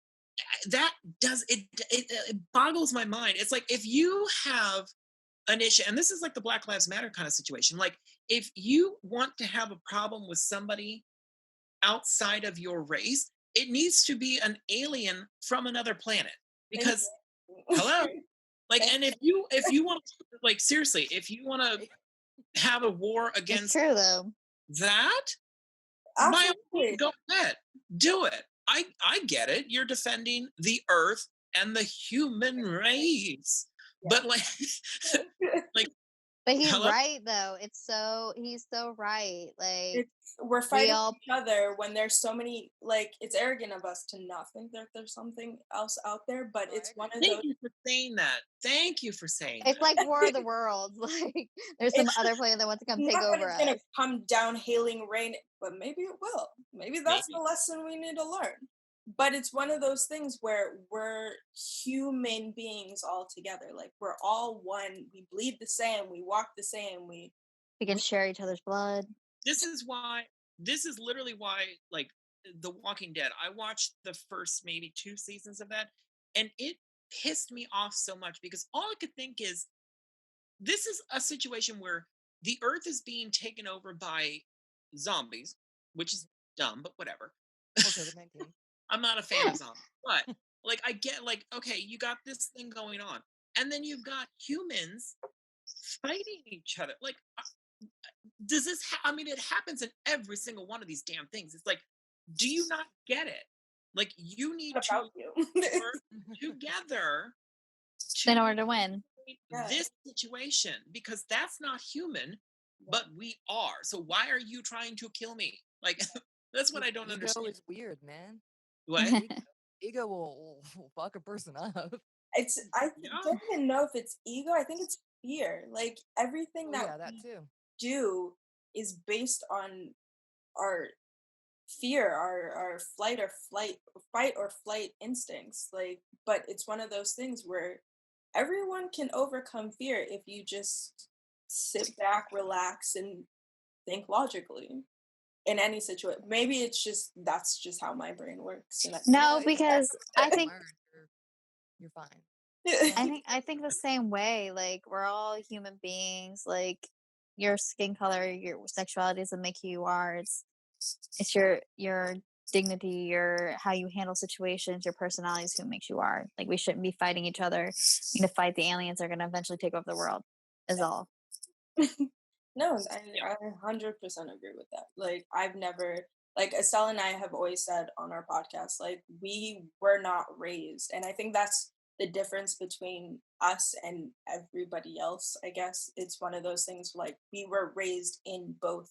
that does it boggles my mind. It's like if you have an issue, and this is like the Black Lives Matter kind of situation. Like if you want to have a problem with somebody outside of your race, it needs to be an alien from another planet. Because hello, like, and if you want to, like, seriously, if you want to have a war It's against true though. that, by all means, Absolutely. go ahead, do it. I get it. You're defending the earth and the human race, but like But he's Hello? right though. He's so right. Like We're we fighting all each other when there's so many, like, it's arrogant of us to not think that there's something else out there, but No, I it's agree. one of Thank those. you for saying that. Thank you for saying it's that. like War of the Worlds. Like there's some It's other planet that wants to come take not that over it's gonna us. come down hailing rain, but maybe it will. Maybe that's the Maybe. lesson we need to learn. But it's one of those things where we're human beings all together. Like we're all one. We bleed the same. We walk the same. We can We share each other's blood. This is why, this is literally why, like, The Walking Dead, I watched the first maybe 2 seasons of that, and it pissed me off so much because all I could think is, this is a situation where the earth is being taken over by zombies, which is dumb, but whatever. Or COVID-19. I'm not a fan of zombies, but like I get, like, okay, you got this thing going on, and then you've got humans fighting each other. Like, does this? I mean, it happens in every single one of these damn things. It's like, do you not get it? Like, you need what to about you? work together In to order to win. Yeah. this situation, because that's not human, but we are. So why are you trying to kill me? Like, that's what I don't Ego understand. is weird, man. What? Ego will fuck a person up. I Yeah. don't even know if it's ego. I think it's fear. Like everything Oh, that yeah, that we too. do is based on our fear, our fight or flight instincts. Like, but it's one of those things where everyone can overcome fear if you just sit back, relax, and think logically in any situation. Maybe it's just that's just how my brain works. And No, It's because I think learned. You're fine. I think the same way. Like we're all human beings. Like your skin color, your sexuality doesn't make who you are. It's your dignity, your how you handle situations, your personality is who makes you are. Like we shouldn't be fighting each other. We need to fight the aliens that are gonna eventually take over the world. Is all. No, Yeah. I 100% agree with that. Like, I've never, like, Estelle and I have always said on our podcast, like, we were not raised. And I think that's the difference between us and everybody else, I guess. It's one of those things like we were raised in both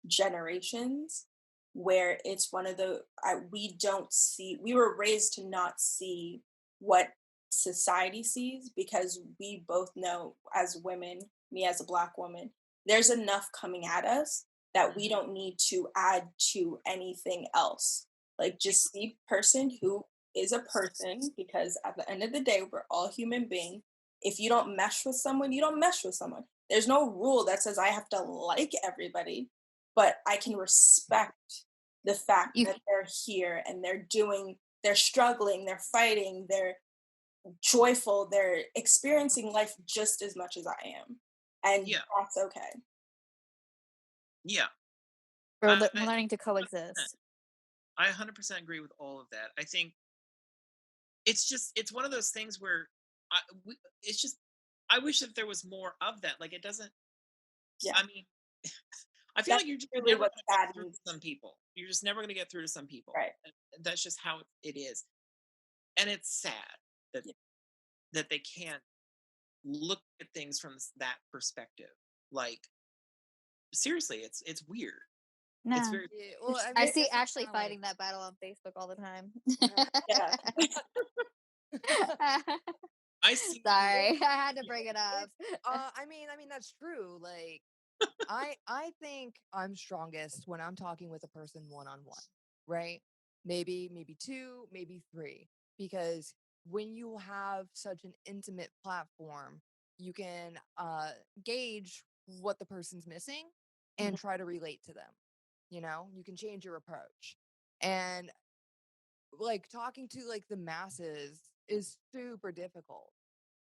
generations where it's one of the, we don't see, we were raised to not see what society sees because we both know as women, me as a Black woman, there's enough coming at us that we don't need to add to anything else. Like just see person who is a person because at the end of the day, we're all human beings. If you don't mesh with someone, you don't mesh with someone. There's no rule that says I have to like everybody, but I can respect the fact You that they're here and they're struggling, they're fighting, they're joyful, they're experiencing life just as much as I am. And Yeah. that's okay. Yeah. we're, I- we're learning to coexist. I 100% agree with all of that. I think it's one of those things where it's just, I wish that there was more of that. Like, it doesn't, Yeah. I mean, I feel That's like you're just really never what going to get sad through to needs. some people. You're just never going to get through to some people. Right. That's just how it is. And it's sad that Yeah. that they can't look at things from that perspective. Like, seriously, it's weird. No. It's very Yeah, well, I, mean, I guess see it's Ashley kinda fighting that battle on Facebook all the time. Yeah. I see. Sorry, I had to bring it up. I mean that's true. Like, I think I'm strongest when I'm talking with a person one-on-one, right? Maybe two, maybe three, because when you have such an intimate platform, you can gauge what the person's missing and try to relate to them. You know, you can change your approach. And like talking to like the masses is super difficult.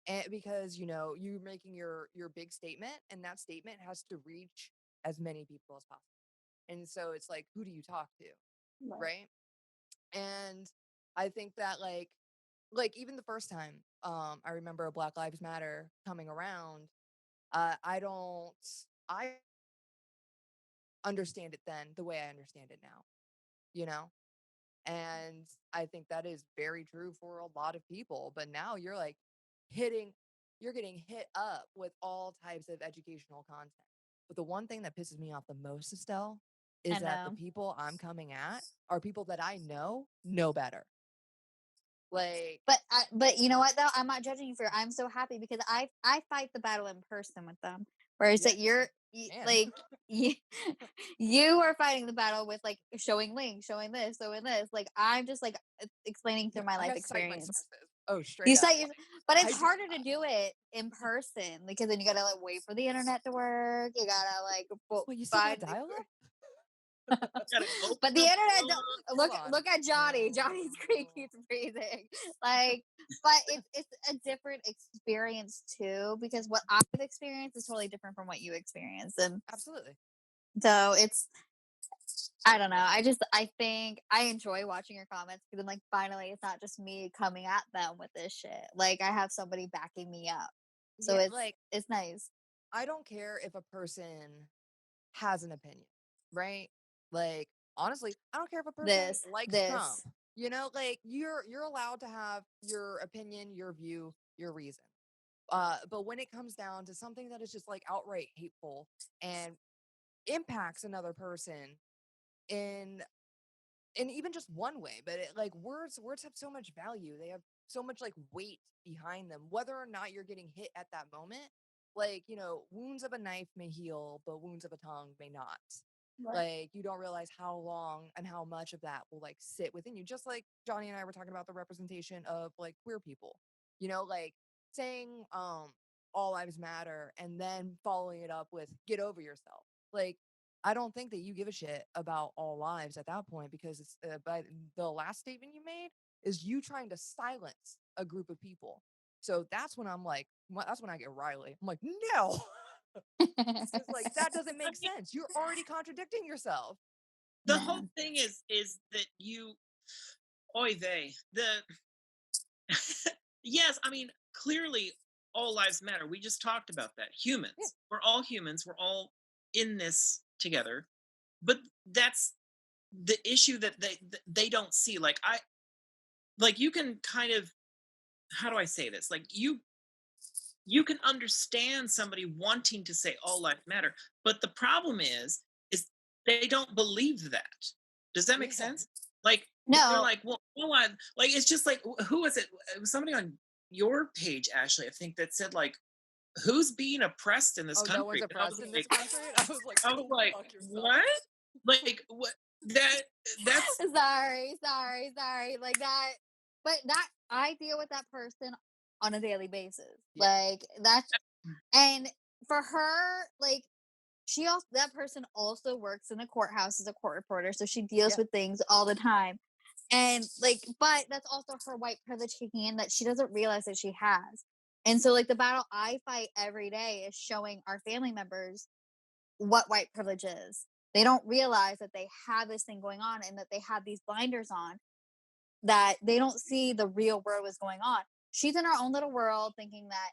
And because you're making your big statement, and that statement has to reach as many people as possible. And so it's like, who do you talk to, Right. right? And I think that like even the first time I remember Black Lives Matter coming around, I understand it then the way I understand it now, you know? And I think that is very true for a lot of people. But now you're like hitting you're getting hit up with all types of educational content. But the one thing that pisses me off the most, Estelle, is that the people I'm coming at are people that I know better. Like, but you know what though? I'm not judging you for it. I'm so happy because I fight the battle in person with them. Whereas that like you are fighting the battle with like showing links, showing this. Like I'm just like explaining through my life experience. Oh, straight up. But it's harder to do it in person because then you gotta like wait for the internet to work. You gotta like you still got dial-up? But the internet look at Johnny. Johnny's creaky breathing. Like, but it's a different experience too, because what I've experienced is totally different from what you experience. And absolutely. So I don't know. I think I enjoy watching your comments because then like finally it's not just me coming at them with this shit. Like I have somebody backing me up. So it's nice. I don't care if a person has an opinion, right? Like, honestly, I don't care if a person likes Trump. You know, like you're allowed to have your opinion, your view, your reason. But when it comes down to something that is just like outright hateful and impacts another person in even just one way, but like words have so much value. They have so much like weight behind them, whether or not you're getting hit at that moment. Like, you know, wounds of a knife may heal, but wounds of a tongue may not. Right. Like, you don't realize how long and how much of that will like sit within you. Just like Johnny and I were talking about the representation of like queer people, you know, like saying all lives matter and then following it up with get over yourself. Like, I don't think that you give a shit about all lives at that point, because it's by the last statement you made is you trying to silence a group of people. So that's when I'm like, that's when I get Riley. I'm like, no, it's just like that doesn't make sense. You're already contradicting yourself. The whole thing is that yes, I mean, clearly all lives matter. We just talked about that. Humans, we're all humans. We're all in this together. But that's the issue that they don't see. Like you can kind of, how do I say this? Like you can understand somebody wanting to say all lives matter, but the problem is they don't believe that. Does that make sense? Like, no. They're like, well, like it's just like, who was it? It was somebody on your page, Ashley, I think, that said like, who's being oppressed in this country? No one's oppressed in this country. I was like, what? Like what? That's sorry. Like that, but that I deal with that person on a daily basis. Like that's, and for her, like that person also works in a courthouse as a court reporter, so she deals with things all the time. And like, but that's also her white privilege kicking in that she doesn't realize that she has. And so like the battle I fight every day is showing our family members what white privilege is. They don't realize that they have this thing going on and that they have these blinders on, that they don't see the real world was going on. She's in her own little world thinking that,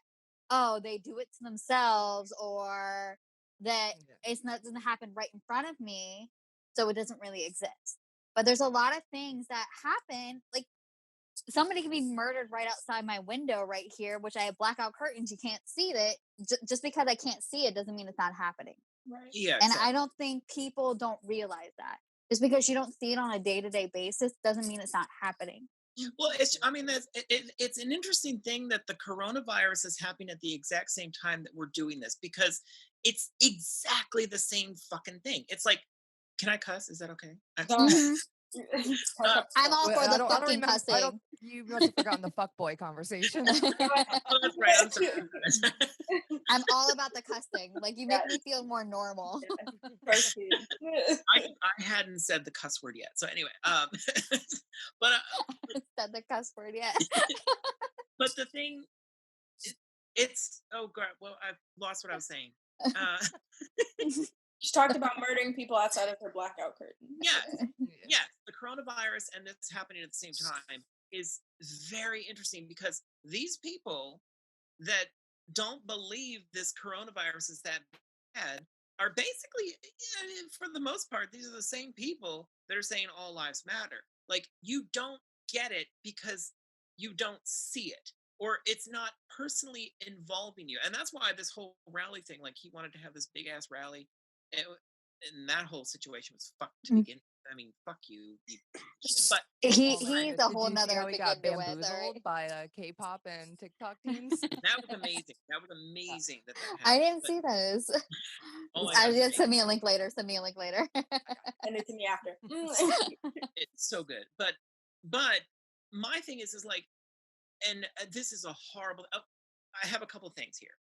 oh, they do it to themselves, or that doesn't happen right in front of me, so it doesn't really exist. But there's a lot of things that happen. Like somebody can be murdered right outside my window right here, which I have blackout curtains. You can't see it. Just because I can't see it doesn't mean it's not happening. Right. Yeah. And I don't think people don't realize that. Just because you don't see it on a day-to-day basis doesn't mean it's not happening. Well, it's an interesting thing that the coronavirus is happening at the exact same time that we're doing this, because it's exactly the same fucking thing. It's like, can I cuss? Is that okay? I'm all for the fucking cussing. You must have forgotten the fuckboy conversation. Oh, that's right. I'm sorry. I'm all about the cussing. Like you make me feel more normal. I hadn't said the cuss word yet. So anyway, but said the cuss word yet. But the thing, it's oh god. Well, I've lost what I was saying. She talked about murdering people outside of her blackout curtain. Yeah. The coronavirus and this happening at the same time is very interesting, because these people that don't believe this coronavirus is that bad are basically, for the most part, these are the same people that are saying all lives matter. Like, you don't get it because you don't see it, or it's not personally involving you. And that's why this whole rally thing, like he wanted to have this big ass rally, and, and that whole situation was fucked to begin with. I mean, fuck you. But He Oh my he's goodness. a Did whole you see nother how he got begin to with, all bamboozled right? by K-pop and TikTok teams? that was amazing. That was amazing that I happened. didn't But, see those. oh my I god, just send me a link later. Send me a link later. And it's in me after. it's so good. But my thing is like, and this is a horrible. I have a couple things here.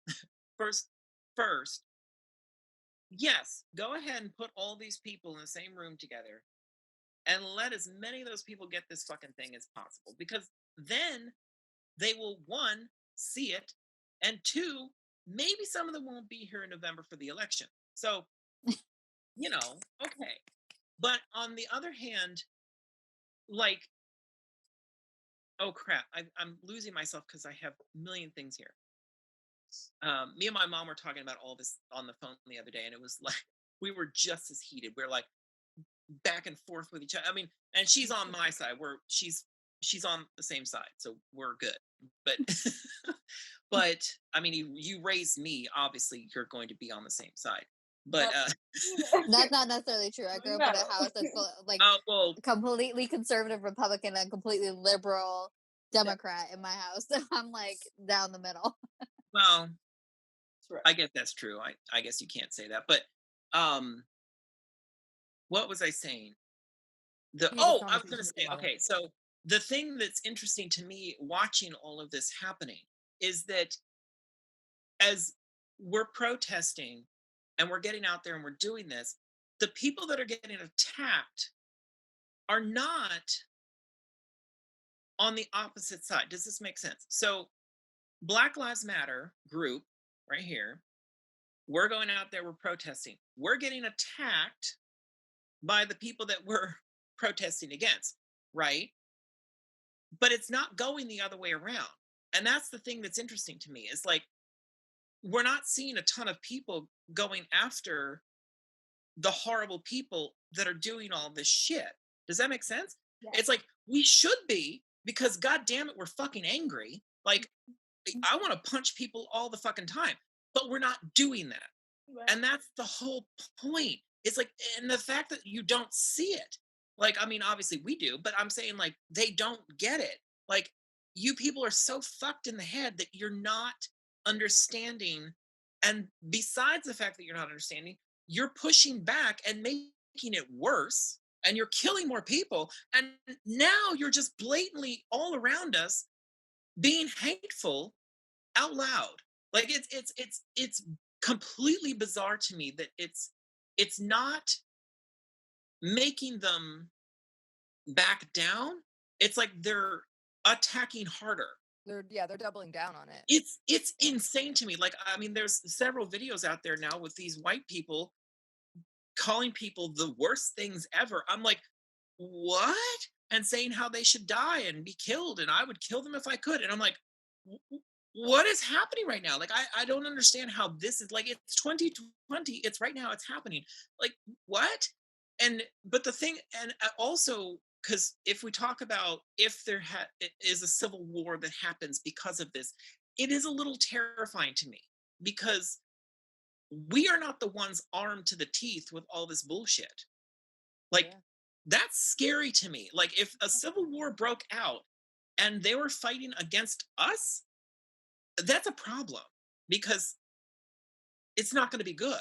First, yes, go ahead and put all these people in the same room together and let as many of those people get this fucking thing as possible, because then they will, one, see it, and two, maybe some of them won't be here in November for the election. So, okay. But on the other hand, like, oh crap, I'm losing myself because I have a million things here. Me and my mom were talking about all this on the phone the other day, and it was like we were just as heated. We're like back and forth with each other. I mean, and she's on my side. She's on the same side, so we're good. But but I mean, you raised me. Obviously, you're going to be on the same side. But That's not necessarily true. I grew up in a house that's like well, completely conservative Republican and completely liberal Democrat in my house. So I'm like down the middle. well, Right. I guess that's true. I guess you can't say that. But what was I saying? I was going to say, okay, so the thing that's interesting to me watching all of this happening is that as we're protesting and we're getting out there and we're doing this, the people that are getting attacked are not on the opposite side. Does this make sense? So Black Lives Matter group right here, we're going out there, we're protesting. We're getting attacked by the people that we're protesting against, right? But it's not going the other way around. And that's the thing that's interesting to me. Is like, we're not seeing a ton of people going after the horrible people that are doing all this shit. Does that make sense? Yes. It's like, we should be, because god damn it, we're fucking angry. Like, I want to punch people all the fucking time, but we're not doing that. Right. And that's the whole point. It's like, and the fact that you don't see it, like, I mean, obviously we do, but I'm saying, like, they don't get it. Like, you people are so fucked in the head that you're not understanding. And besides the fact that you're not understanding, you're pushing back and making it worse, and you're killing more people. And now you're just blatantly all around us being hateful out loud. Like, it's completely bizarre to me that it's not making them back down. It's like they're attacking harder. They're doubling down on it. It's insane to me. Like, I mean, there's several videos out there now with these white people calling people the worst things ever. I'm like, what? And saying how they should die and be killed, and I would kill them if I could. And I'm like, what is happening right now? Like, I don't understand how this is, like, it's 2020. It's right now. It's happening. Like, what? But the thing, and also, because if we talk about if there is a civil war that happens because of this, it is a little terrifying to me, because we are not the ones armed to the teeth with all this bullshit. Like, that's scary to me. Like, if a civil war broke out and they were fighting against us, that's a problem, because it's not going to be good.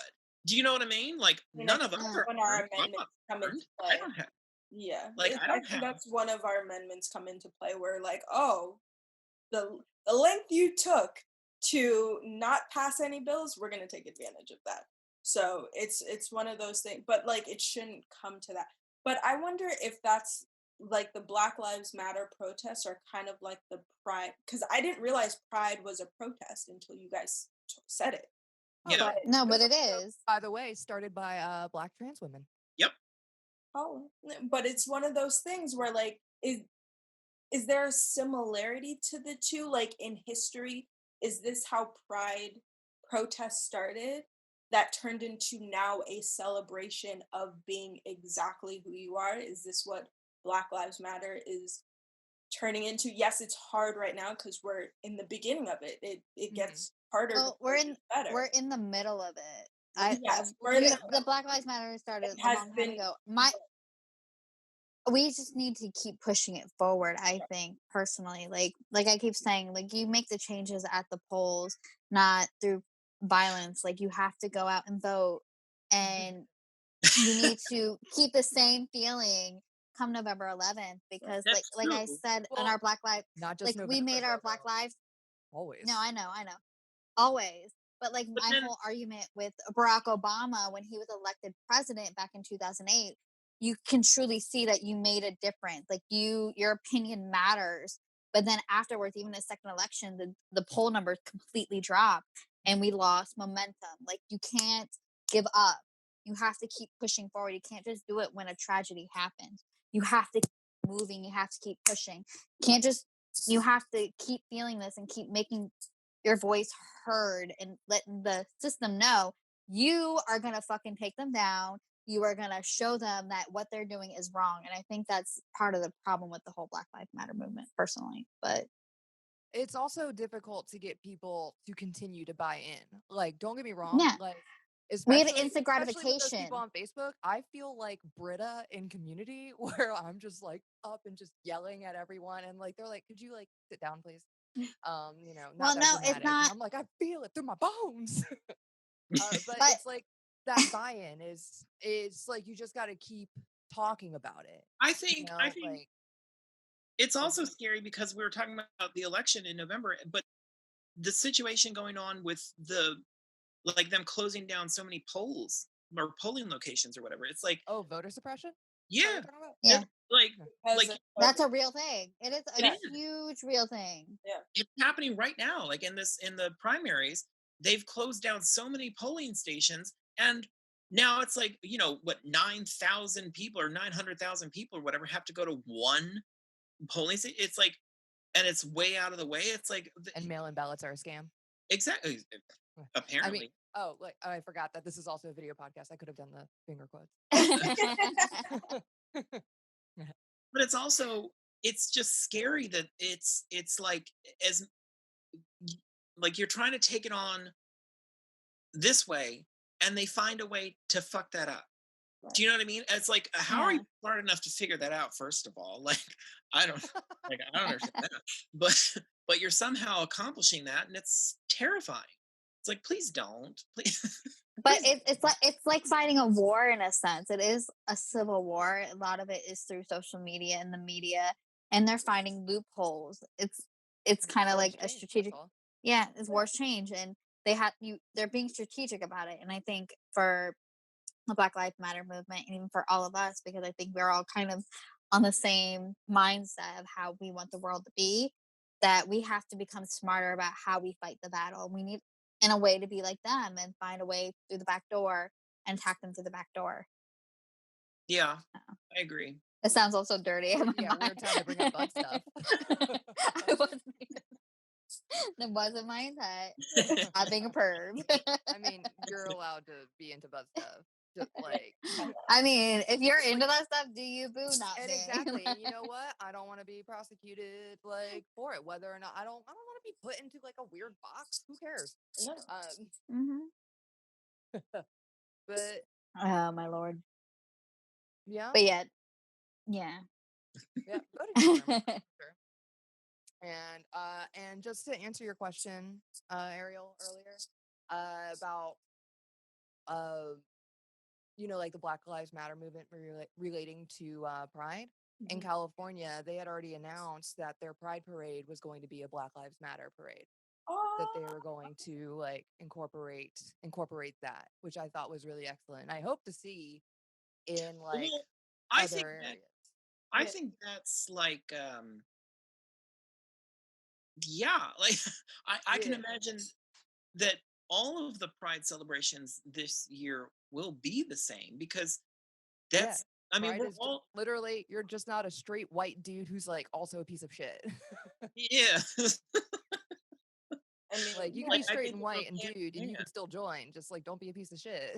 Do you know what I mean? Like, none of us are when our armed. I'm amendments not come into armed. play. I don't have. Yeah, Like, I don't think have. that's one of our amendments come into play, where like, oh, the length you took to not pass any bills, we're going to take advantage of that. So it's one of those things, but like, it shouldn't come to that. But I wonder if that's like the Black Lives Matter protests are kind of like the Pride, because I didn't realize Pride was a protest until you guys said it. Yeah. No, but it is. By the way, started by Black trans women. Yep. Oh, but it's one of those things where like, is there a similarity to the two? Like, in history, is this how Pride protests started, that turned into now a celebration of being exactly who you are? Is this what Black Lives Matter is turning into. Yes, it's hard right now because we're in the beginning of it. It gets harder. Well, before it gets better. we're in the middle of it. Yes, we're in The Black Lives Matter started It a has long time been- ago. We just need to keep pushing it forward, I think, personally. Like I keep saying, like, you make the changes at the polls, not through violence. Like, you have to go out and vote, and you need to keep the same feeling come November 11th, because That's like I true. said on Well, our Black Lives, Not just like, we November, made our though, Black though. Lives. Always. No, I know. Always. But like But my then- whole argument with Barack Obama when he was elected president back in 2008, you can truly see that you made a difference. Like, your opinion matters. But then afterwards, even his second election, the poll numbers completely dropped and we lost momentum. Like, you can't give up. You have to keep pushing forward. You can't just do it when a tragedy happens. You have to keep moving. You have to keep pushing. You have to keep feeling this and keep making your voice heard and letting the system know you are going to fucking take them down. You are going to show them that what they're doing is wrong. And I think that's part of the problem with the whole Black Lives Matter movement, personally. But it's also difficult to get people to continue to buy in. Like, don't get me wrong. Yeah. Like, we have especially instant with those gratification. people on Facebook, I feel like Britta in Community, where I'm just like up and just yelling at everyone, and like they're like, "Could you like sit down, please?" You know, Well, not that no, it's dramatic. And not- I'm like, I feel it through my bones. But But- it's like that buy-in is like you just got to keep talking about it. I think You know, I think like it's also scary because we were talking about the election in November, but the situation going on with them closing down so many polls or polling locations or whatever. It's like, voter suppression. yeah, Is that what you're talking about? Yeah. like Because like That's a real thing. It is a It is. huge real thing. it's happening right now. Like in the primaries, they've closed down so many polling stations, and now it's like, 9,000 people or 900,000 people or whatever have to go to one polling station. It's like, and it's way out of the way. It's like, And mail-in ballots are a scam. exactly. Apparently, I forgot that this is also a video podcast. I could have done the finger quotes. but it's just scary that it's like, as like, you're trying to take it on this way and they find a way to fuck that up. Do you know what I mean? It's like, how are Yeah. you smart enough to figure that out? First of all, like, I don't understand that, but you're somehow accomplishing that, and it's terrifying. It's like, please don't, please. But it's like fighting a war in a sense. It is a civil war. A lot of it is through social media and the media, and they're finding loopholes. It's kind of Wars like a change, that's strategic. all. Yeah, it's wars change, and they're being strategic about it. And I think for the Black Lives Matter movement, and even for all of us, because I think we're all kind of on the same mindset of how we want the world to be, that we have to become smarter about how we fight the battle. We need, in a way, to be like them and find a way through the back door and attack them through the back door. Yeah, I agree. It sounds also dirty. In my Yeah, mind. weird time to bring up bud stuff. That wasn't my intent. I'm being a perv. I mean, you're allowed to be into bud stuff. Just like I mean, if you're into that stuff, do you, boo? Not and me. exactly. And you know what? I don't want to be prosecuted like for it. Whether or not I don't want to be put into like a weird box. Who cares? Mhm. But Oh my lord. yeah. But yeah. Yeah. Voting for sure. And just to answer your question, Ariel, earlier, about like the Black Lives Matter movement relating to Pride. In California, they had already announced that their Pride parade was going to be a Black Lives Matter parade. That they were going to like incorporate that, which I thought was really excellent. I hope to see in like other areas. I think that's like, like I can imagine that all of the Pride celebrations this year will be the same, because that's, I mean, Pride we're is all, literally, you're just not a straight white dude who's like also a piece of shit. yeah. I mean, Like you can Like, be I straight think and it's white and okay, dude, and you yeah. can still join. Just like don't be a piece of shit.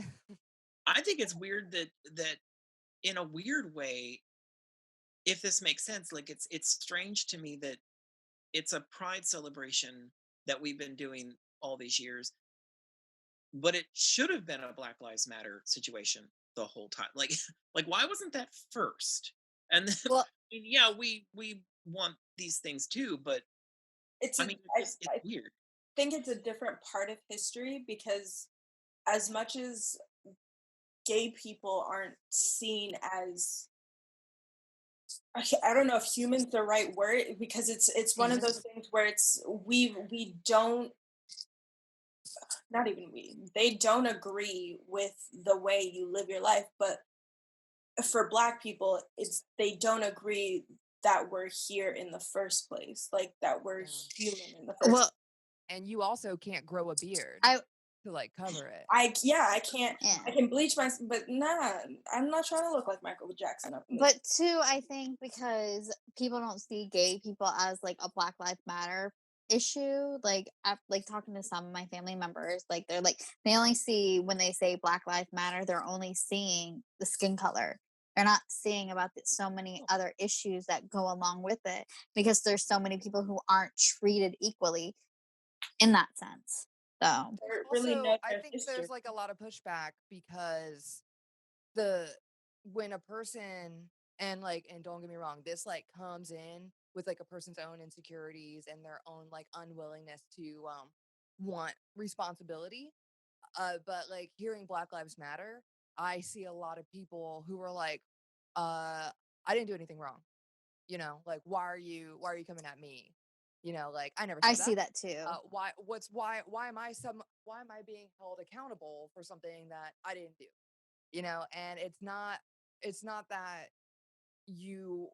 I think it's weird that in a weird way, if this makes sense, like it's strange to me that it's a pride celebration that we've been doing all these years, but it should have been a Black Lives Matter situation the whole time. Like like why wasn't that first? And then, Well, yeah, we want these things too, but It's I a mean it's I weird. think it's a different part of history because as much as gay people aren't seen as I don't know if human's the right word because it's one of those things where it's we don't not even we they don't agree with the way you live your life, but for black people it's they don't agree that we're here in the first place, like that we're Yeah. human in the first. well, And you also can't grow a beard I to like cover it. I can't. yeah. I can bleach my, but nah, I'm not trying to look like Michael Jackson up in this. But two, I think because people don't see gay people as like a Black Lives Matter issue. Like, like talking to some of my family members, like they're like they only see when they say Black Lives Matter, they're only seeing the skin color. They're not seeing about so many other issues that go along with it because there's so many people who aren't treated equally in that sense. So They really Also, know I their think history. there's like a lot of pushback because the when a person and don't get me wrong, this like comes in with like a person's own insecurities and their own like unwillingness to want responsibility. But like hearing Black Lives Matter, I see a lot of people who are like, I didn't do anything wrong. Like why are you coming at me? Like I never I said see that. that too. Why am I being held accountable for something that I didn't do? And it's not that you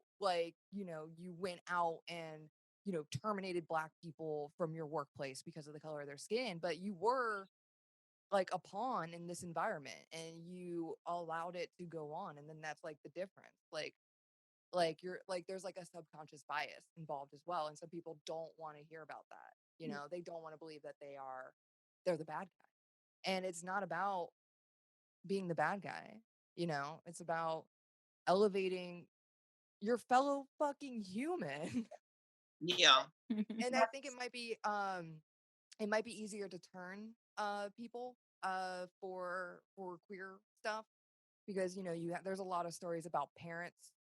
you went out and terminated black people from your workplace because of the color of their skin, but you were like a pawn in this environment and you allowed it to go on, and then that's like the difference. Like you're like there's like a subconscious bias involved as well, and some people don't want to hear about that. They don't want to believe that they're the bad guy, and it's not about being the bad guy. It's about elevating your fellow fucking human. Yeah. And I think it might be easier to turn people for queer stuff because there's a lot of stories about parents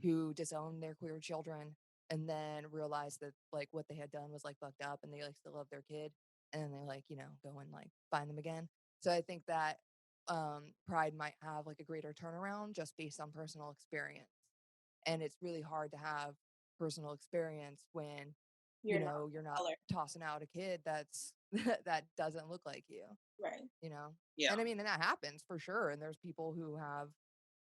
who disown their queer children and then realize that like what they had done was like fucked up, and they like still love their kid, and then they like go and like find them again. So I think that pride might have like a greater turnaround just based on personal experience, and it's really hard to have personal experience when You're you're not color, tossing out a kid that's that doesn't look like you. right? Yeah. And I mean, and that happens for sure, and there's people who have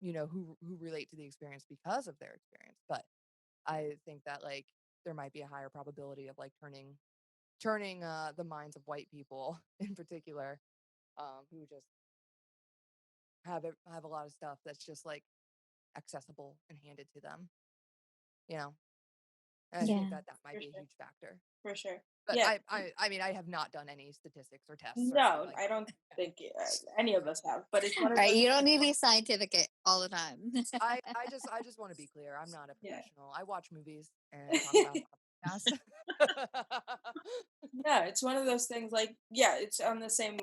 who relate to the experience because of their experience, but I think that like there might be a higher probability of like turning the minds of white people in particular, who just have a lot of stuff that's just like accessible and handed to them, you know and I Yeah. think that might For be a sure. huge factor. For sure. But Yeah. I mean, I have not done any statistics or tests or anything No, like I don't think any of us have, but it's one of Right, those. you don't need to be scientific all the time. I just want to be clear. I'm not a Yeah. professional. I watch movies and talk about them on the podcast. Yeah, it's one of those things. Like, yeah, it's on the same.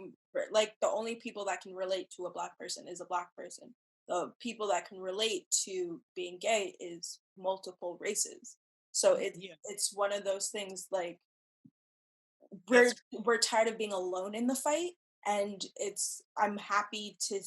Like, the only people that can relate to a black person is a black person. The people that can relate to being gay is multiple races. So Yeah. it's one of those things. Like, That's we're tired of being alone in the fight, and I'm happy to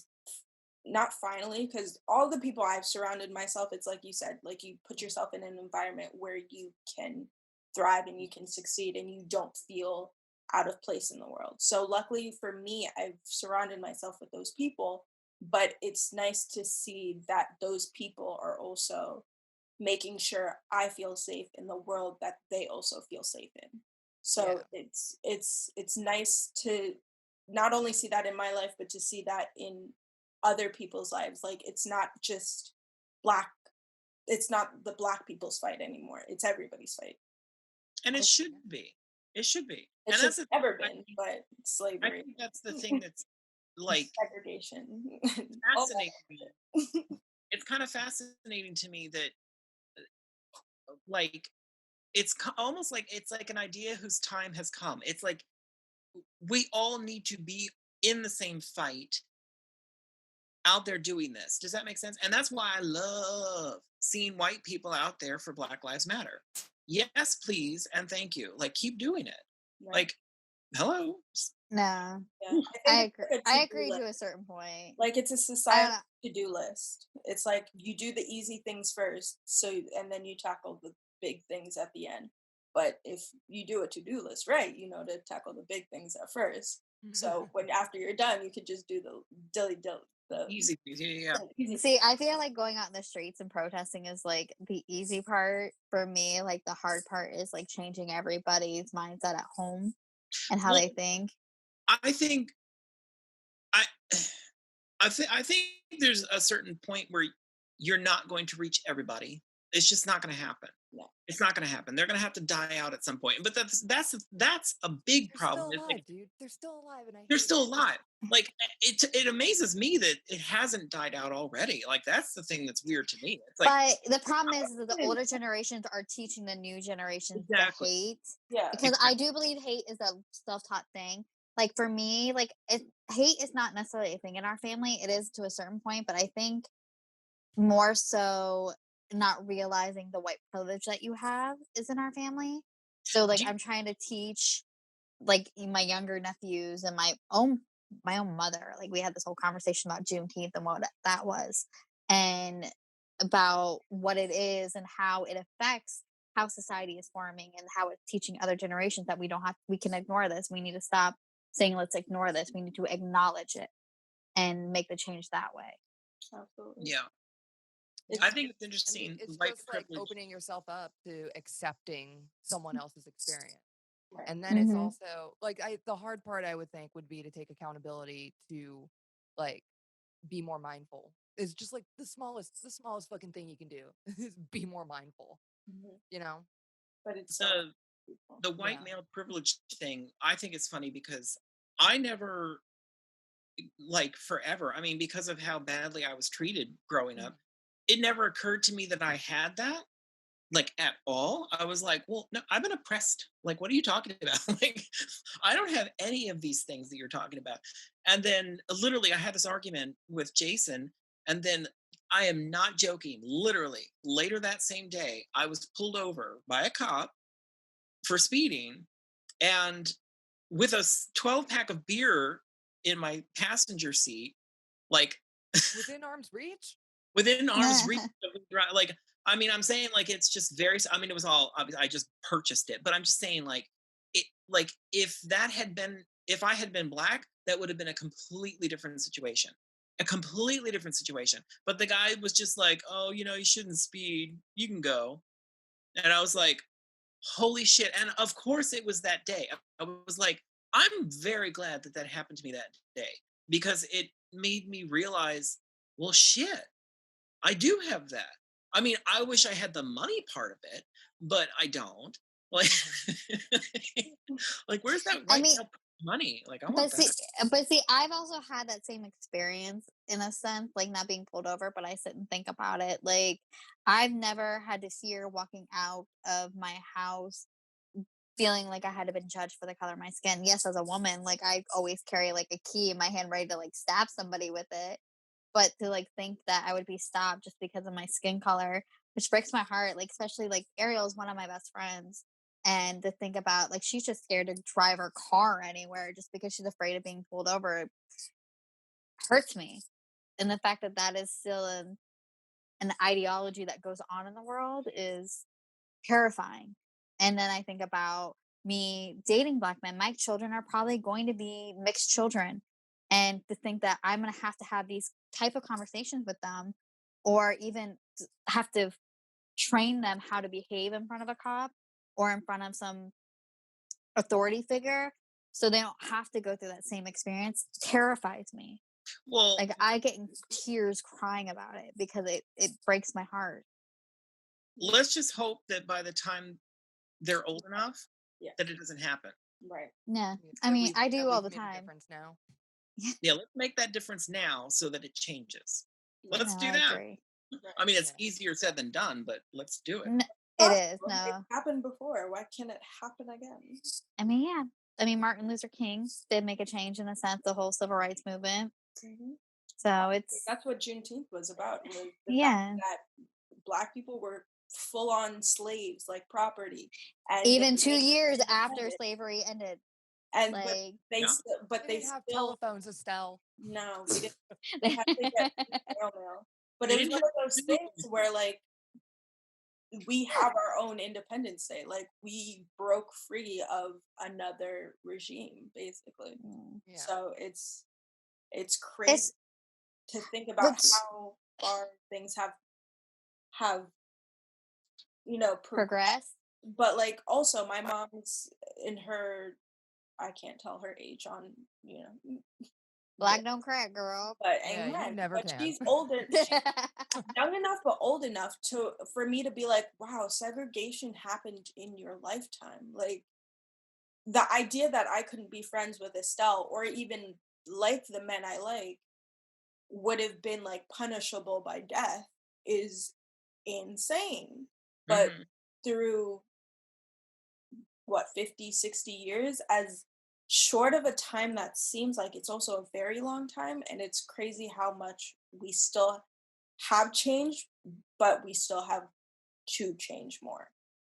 not finally, because all the people I've surrounded myself, it's like you said, like you put yourself in an environment where you can thrive and you can succeed and you don't feel out of place in the world. So luckily for me, I've surrounded myself with those people, but it's nice to see that those people are also making sure I feel safe in the world that they also feel safe in. So Yeah. it's nice to not only see that in my life, but to see that in other people's lives. Like it's not just black, it's not the black people's fight anymore. It's everybody's fight. and it Oh, should be. It should be. It And should that's the never I been, think, but I slavery, think that's the thing that's like segregation. All fascinating me. It's kind of fascinating to me that like it's almost like it's like an idea whose time has come. It's like we all need to be in the same fight out there doing this. Does that make sense? And that's why I love seeing white people out there for Black Lives Matter. Yes, please, and thank you. Like, keep doing it. Right. Like, hello. No, Yeah. I think agree. it's a I to-do agree to a list. certain point. Like it's a I don't societal know. to-do list. It's like you do the easy things first, and then you tackle the big things at the end. But if you do a to-do list right, you know to tackle the big things at first. So when after you're done, you could just do the Easy. Yeah. easy See, I feel like going out in the streets and protesting is like the easy part for me. Like the hard part is like changing everybody's mindset at home and how Well, they think. I think I I think there's a certain point where you're not going to reach everybody. It's just not going to happen. Yeah. It's not going to happen. They're going to have to die out at some point. But that's a big They're problem. still It's like alive, dude. They're still alive, and I they're hate still it. alive. Like it amazes me that it hasn't died out already. Like that's the thing that's weird to me. It's like But the problem is that the older generations are teaching the new generations exactly. to hate. Yeah. Because I do believe hate is a self-taught thing. Like for me, like hate is not necessarily a thing in our family. It is to a certain point, but I think more so not realizing the white privilege that you have is in our family. So like Do you- I'm trying to teach like my younger nephews and my own mother. Like we had this whole conversation about Juneteenth and what that was, and about what it is and how it affects how society is forming and how it's teaching other generations that we can ignore this. We need to stop saying let's ignore this. We need to acknowledge it and make the change that way. Absolutely. yeah. It's, I think it's I mean, interesting. it's White just like privilege. opening yourself up to accepting someone else's experience. right. And then it's Mhm. also like the hard part I would think would be to take accountability to like be more mindful. It's just like the smallest fucking thing you can do is be more mindful, Mhm. you know? But it's so The people. the white Yeah. male privilege thing, I think it's funny because I never like forever. I mean, because of how badly I was treated growing up, it never occurred to me that I had that like at all. I was like, well, no, I've been oppressed. Like, what are you talking about? Like, I don't have any of these things that you're talking about. And then literally, I had this argument with Jason, and then I am not joking. Literally, later that same day, I was pulled over by a cop for speeding, and with a 12 pack of beer in my passenger seat, like Within arm's reach? within arm's reach of the like I mean, I'm saying like it's just very I mean, it was all obvious. I just purchased it, but I'm just saying like it like if I had been black, that would have been a completely different situation. A completely different situation. But the guy was just like, "Oh, you know, you shouldn't speed. You can go." And I was like, "Holy shit." And of course it was that day. I was like, I'm very glad that that happened to me that day because it made me realize, well, shit, I do have that. I mean, I wish I had the money part of it, but I don't. Like, like where's that I white mean, male money? Like, I want but see, that. I've also had that same experience in a sense, like not being pulled over, but I sit and think about it. Like, I've never had to fear walking out of my house feeling like I had to been judged for the color of my skin. Yes, as a woman, like I always carry like a key in my hand ready to like stab somebody with it. But to like think that I would be stopped just because of my skin color, which breaks my heart. Like especially like Ariel is one of my best friends. And to think about like she's just scared to drive her car anywhere just because she's afraid of being pulled over hurts me. And the fact that that is still an ideology that goes on in the world is terrifying. And then I think about me dating black men. My children are probably going to be mixed children. And to think that I'm going to have these type of conversations with them or even have to train them how to behave in front of a cop or in front of some authority figure so they don't have to go through that same experience terrifies me. Well, Like I get in tears crying about it because it breaks my heart. let's just hope that by the time they're old enough, Yeah. that it doesn't happen. Right. Yeah. I That mean, we've- I that do we've all the made a time. difference now. Yeah, let's make that difference now so that it changes. Yeah. Let's No, do I that. agree. I mean, it's Yeah. easier said than done, but let's do it. It possible. is, no. It happened before. Why can't it happen again? I mean, yeah. I mean, Martin Luther King did make a change in a sense, the whole civil rights movement. Mm-hmm. So it's That's what Juneteenth was about. Was the yeah. fact that Black people were full on slaves, like property, and Even they 2 became years after independent. slavery ended, And like they Yeah. still, but They they didn't have still telephones, Estelle. no, we didn't. We had to get snail mail. But They it was didn't one have of those food. things where like we have our own Independence Day. Like we broke free of another regime, basically. Yeah. So it's crazy it's to think about what's how far things have progress. but like also my mom's in her, I can't tell her age on Black don't crack, girl. but Yeah, you amen, never but can. she's older, she's young enough but old enough for me to be like, wow, segregation happened in your lifetime. Like the idea that I couldn't be friends with Estelle or even like the men I like would have been like punishable by death is insane. But Mhm. through what 50, 60 years, as short of a time that seems like it's also a very long time, and it's crazy how much we still have changed, but we still have to change more.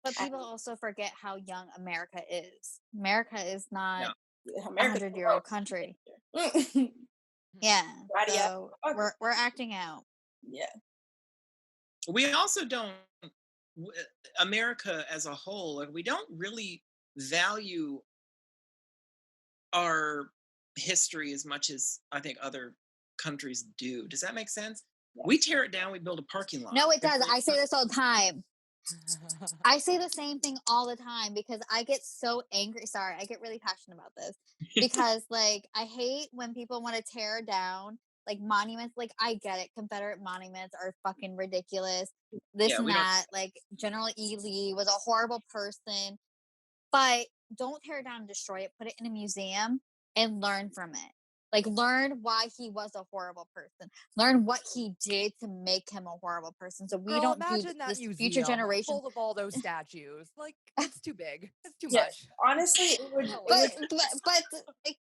But And people also forget how young America is. America is not Yeah. a America's 100-year-old country. yeah. Yeah. Ratty ass So motherfucker. we're acting out. Yeah. We also don't America as a whole, like we don't really value our history as much as I think other countries do. Does that make sense? Yeah. We tear it down, we build a parking lot. No, it It's does. I say this all the time. Yeah. I say the same thing all the time because I get so angry. Sorry, I get really passionate about this because, like, I hate when people want to tear down like monuments. Like, I get it. Confederate monuments are fucking ridiculous. This Yeah, and we don't. that. Like, General E. Lee was a horrible person, but don't tear it down and destroy it. Put it in a museum and learn from it. Like, learn why he was a horrible person. Learn what he did to make him a horrible person. So we Girl, don't do imagine that this museum future generations. full of all those statues. Like, it's too big. It's too Yes. much. Honestly, it would No But way. like,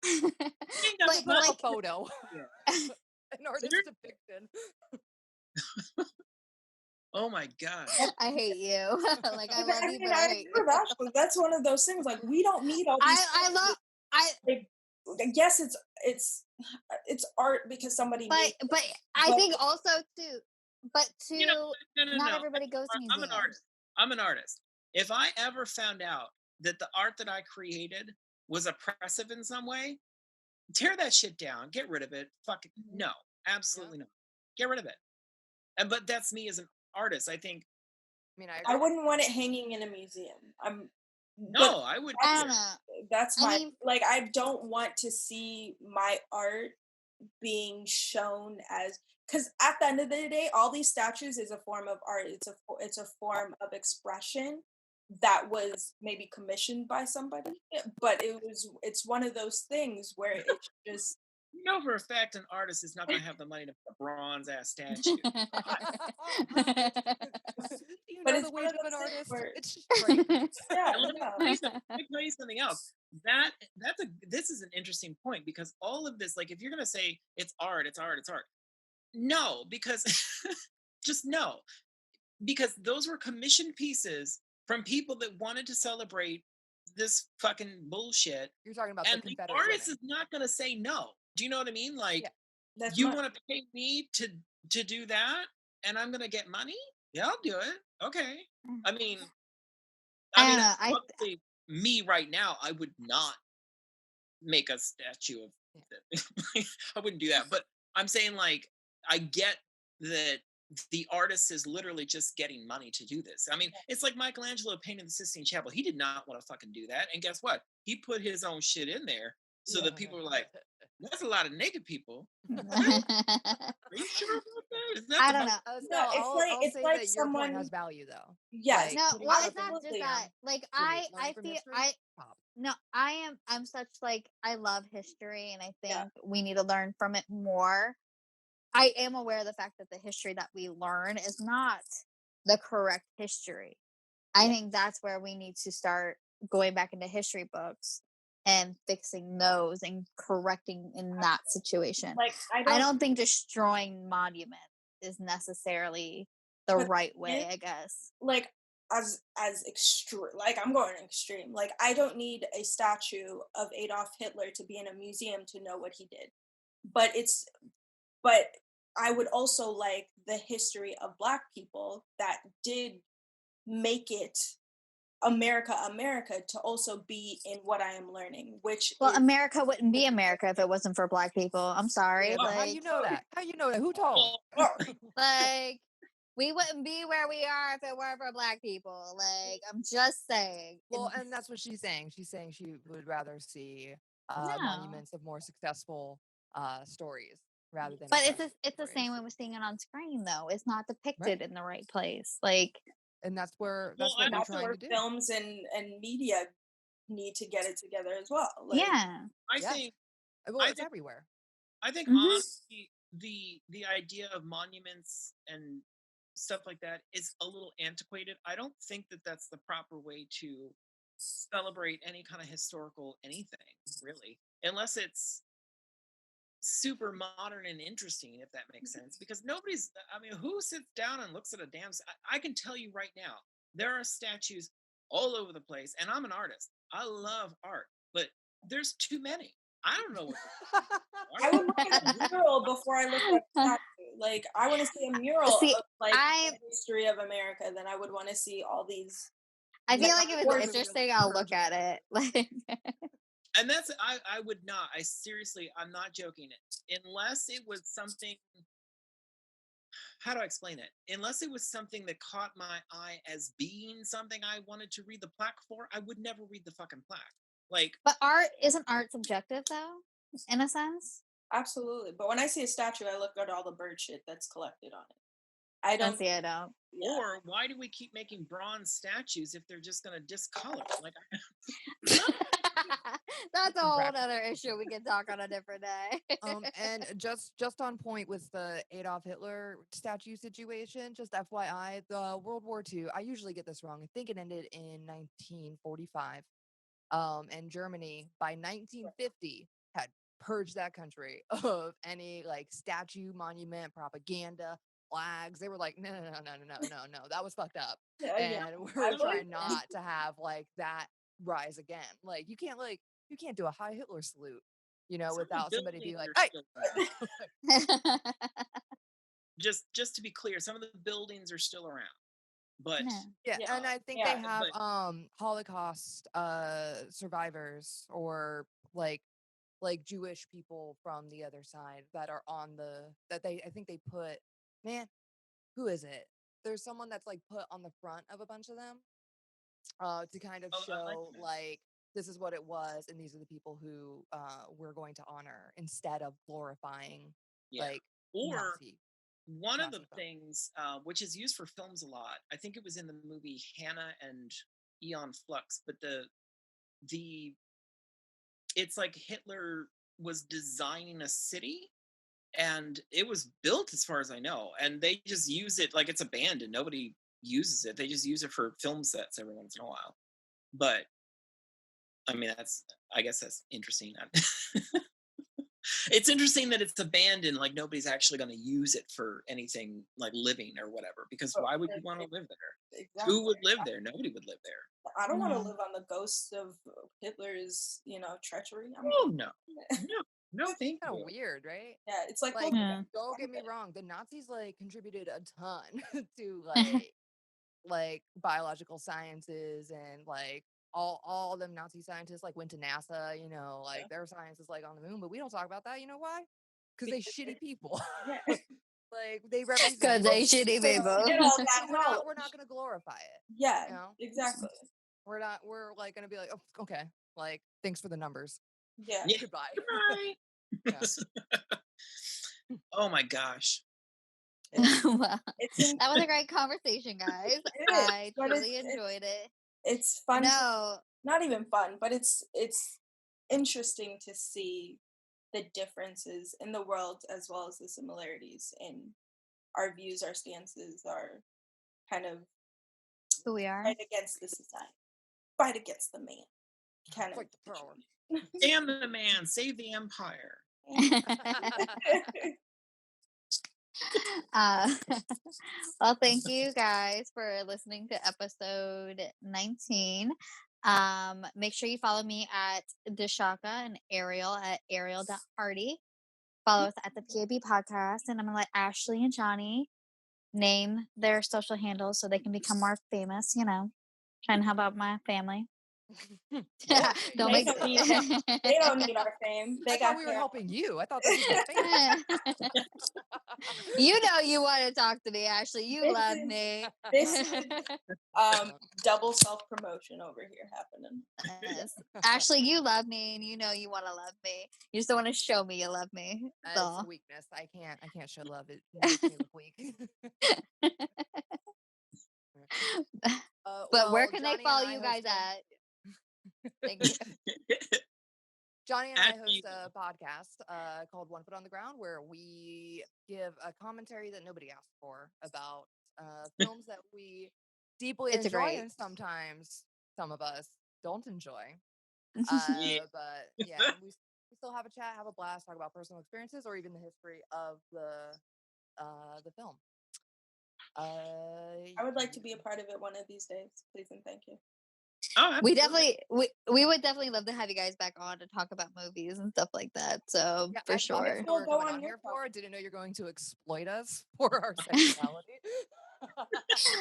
You ain't got but Just put up like a photo. Yeah. An artist you're- depiction. Oh my god. I hate you. Like I But love I you, mean, but I I hate agree you. with Ashley. That's one of those things. Like we don't need all these. I love I Like, yes, it's art because somebody made it. but I But think also too, but You know, to no. not everybody goes to I'm an museums. artist. I'm an artist. If I ever found out that the art that I created was oppressive in some way, tear that shit down. Get rid of it. Fuck it. No, absolutely not. Get rid of it. But that's me as an artist. I think I mean, I I agree. wouldn't want it hanging in a museum. no, I would. I don't know. That's I my mean- like. I don't want to see my art being shown as, because at the end of the day, all these statues is a form of art. It's a form of expression that was maybe commissioned by somebody, but it's one of those things where it's just You know for a fact an artist is not going to have the money to put a bronze ass statue. Do you But know it's the one wage of of an those things artist? where- It's just right. yeah, And let me yeah. tell you something else. This is an interesting point because all of this, like, if you're gonna say it's art, it's art, it's art. No, because just no, because those were commissioned pieces from people that wanted to celebrate this fucking bullshit, You're talking about and the the Confederate artist women. is not gonna say no. Do you know what I mean? Like, Yeah. That's you my- want to pay me to do that, and I'm gonna get money? Yeah, I'll do it. Okay. I mean, I don't know. obviously, me right now, I would not make a statue of I wouldn't do that. But I'm saying, like, I get that the artist is literally just getting money to do this. I mean, it's like Michelangelo painted the Sistine Chapel. He did not want to fucking do that. And guess what? He put his own shit in there so that people were like, that's a lot of naked people. Are you sure about that? Is that I the don't most- know. So No, I'll say like that your point someone- has value, though. yes. Like, No, putting well, stuff it's not in just absolutely. that. Like create I learn from feel history, pop. no, I'm such like I love history and I think Yeah. we need to learn from it more. I am aware of the fact that the history that we learn is not the correct history. I think that's where we need to start going back into history books and fixing those and correcting in that situation. Like I don't think destroying monuments is necessarily the But right way, I guess. like as extreme, like I'm going extreme. Like I don't need a statue of Adolf Hitler to be in a museum to know what he did. But I would also like the history of Black people that did make it America to also be in what I am learning, which Well, is America wouldn't be America if it wasn't for Black people. I'm sorry. Well, how Like, you know that? How you know that? Who told? Well, like we wouldn't be where we are if it weren't for Black people. Like, I'm just saying. Well, and that's what she's saying. She's saying she would rather see No. monuments of more successful stories rather than. But oppressive it's the same stories. way we're seeing it on screen, though. It's not depicted in the right place. Like, And that's where Well, that's what and we're that's trying where to do. films and media need to get it together as well. Like, yeah. I Yes. think Well, I it's think everywhere. I think Mhm. honestly, the idea of monuments and stuff like that is a little antiquated. I don't think that that's the proper way to celebrate any kind of historical anything, really, unless it's super modern and interesting, if that makes sense. Because nobody's, I mean, who sits down and looks at a damn? I can tell you right now, there are statues all over the place, and I'm an artist. I love art, but there's too many. I don't know what. I would look at a mural before I look at a statue. Like I want to see a mural See, of like I- the history of America, then I would want to see all these. I feel Yeah, like if or it's it's interesting, I'll look at it. Like, And that's I would not. I seriously, I'm not joking. Unless it was something. How do I explain it? Unless it was something that caught my eye as being something I wanted to read the plaque for, I would never read the fucking plaque. Like, but isn't art subjective though, in a sense? Absolutely. But when I see a statue, I look at all the bird shit that's collected on it. I don't. See, I don't. Yeah. or why do we keep making bronze statues if they're just going to discolor? Like, That's a whole other issue we can talk on a different day. And just on point with the Adolf Hitler statue situation, just FYI, the World War II, I usually get this wrong. I think it ended in 1945. And Germany by 1950 had purged that country of any like statue, monument, propaganda, flags. They were like, no, that was fucked up. Yeah, And I we're believe trying that. not to have like that rise again. Like you can't do a high Hitler salute, some of the without somebody being buildings like, are hey, still around. Just to be clear, some of the buildings are still around, but yeah, Yeah, and I think yeah, they have but- Holocaust survivors or like Jewish people from the other side that are on I think they put, man, who is it? There's someone that's like put on the front of a bunch of them to kind of Oh, I like show that. like this is what it was and these are the people who we're going to honor instead of glorifying Yeah. like Or Nazi. one of the Nazi film. things which is used for films a lot, I think it was in the movie Hannah and Eon Flux, but the it's like Hitler was designing a city and it was built as far as I know, and they just use it like it's abandoned. Nobody uses it. They just use it for film sets every once in a while. But I mean, I guess that's interesting. It's interesting that it's abandoned, like nobody's actually going to use it for anything like living or whatever, because why would you want to live there? exactly. Who would live there? Nobody would live there. I don't want to Mhm. live on the ghosts of Hitler's, treachery. Oh no, no, thank Kind you. of weird, right? Yeah, it's like, Like, well, Yeah. don't get me wrong, the Nazis like contributed a ton to like biological sciences and like all them Nazi scientists like went to NASA, like their science is like on the moon, but we don't talk about that. You know why? Because they shitty people. yeah. Like they represent. Because they shitty So people. get all that knowledge. We're not gonna glorify it. Yeah, You know? exactly. We're like gonna be like, oh, okay, like thanks for the numbers. Yeah. Yeah. Goodbye. Goodbye. Yeah. Oh my gosh. Well, It's that was a great conversation, guys. It is, I but truly enjoyed it. it's fun. No, Not even fun, but it's interesting to see the differences in the world as well as the similarities in our views, our stances, our kind of who we are. Fight against the society. Fight against the man. Kind of. Fight the power. Damn the man, save the empire. Well, thank you guys for listening to episode 19. Make sure you follow me at Deshaka and Ariel at ariel.hardy. Follow us at the PAB podcast, and I'm gonna let Ashley and Johnny name their social handles so they can become more famous. Trying to help out my family. Don't They make don't need that. They don't need our fame. They I got thought we were their- helping you. I thought this was famous. You know you want to talk to me, Ashley. You This love is- me. This is double self-promotion over here happening. Yes. Ashley, you love me, and you know you want to love me. You just don't want to show me you love me. That's It's all. a weakness. I can't show love. It makes me look weak. But where well, can Johnny they and follow I you host guys a- at? Thank you. Johnny and I At host you. a podcast called One Foot on the Ground, where we give a commentary that nobody asked for about films that we deeply It's enjoy, great. and sometimes some of us don't enjoy. Yeah. But yeah, we still have a chat, have a blast, talk about personal experiences or even the history of the film. I would like to be a part of it one of these days. Please and thank you. Oh, We absolutely. definitely we would definitely love to have you guys back on to talk about movies and stuff like that. So Yeah, for I thought sure. that's what We'll we're go coming on on your here for. Didn't know you're going to exploit us for our sexuality.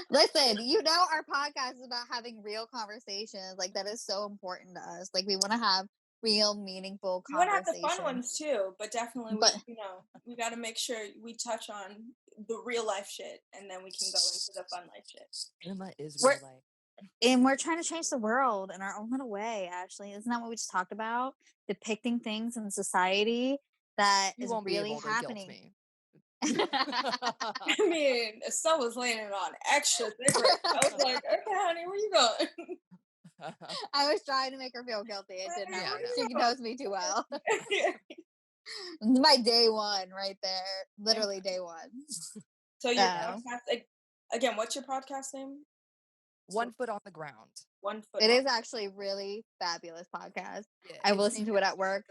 Listen, our podcast is about having real conversations. Like that is so important to us. Like we want to have real, meaningful We want to have the conversations. fun ones too, but definitely But- we got to make sure we touch on the real life shit, and then we can go into the fun life shit. Cinema is We're- real life. And we're trying to change the world in our own little way, Ashley. Isn't that what we just talked about? Depicting things in society that You is won't be really able to guilt happening. me. I mean, Estelle was laying it on extra thick. I was like, okay, honey, where you going? I was trying to make her feel guilty. It didn't Yeah, work. no. She knows me too well. My day one right there. Literally day one. So your No. podcast again? What's your podcast name? One Foot on the Ground. 1 foot. It is actually really fabulous podcast. Yeah, I it's listened to named it at after work.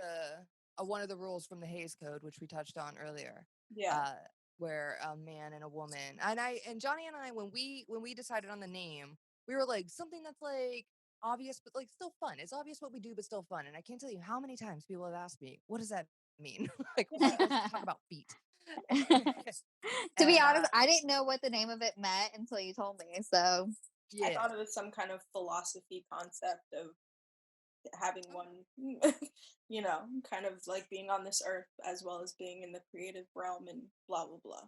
one of the rules from the Hays Code, which we touched on earlier. Yeah. Where a man and a woman, and Johnny and I, when we decided on the name, we were like something that's like obvious but like still fun. It's obvious what we do but still fun. And I can't tell you how many times people have asked me, what does that mean? Like, why do you guys talk about feet? To be And, honest, I didn't know what the name of it meant until you told me. So yeah, I thought it was some kind of philosophy concept of having one, kind of like being on this earth as well as being in the creative realm and blah blah blah.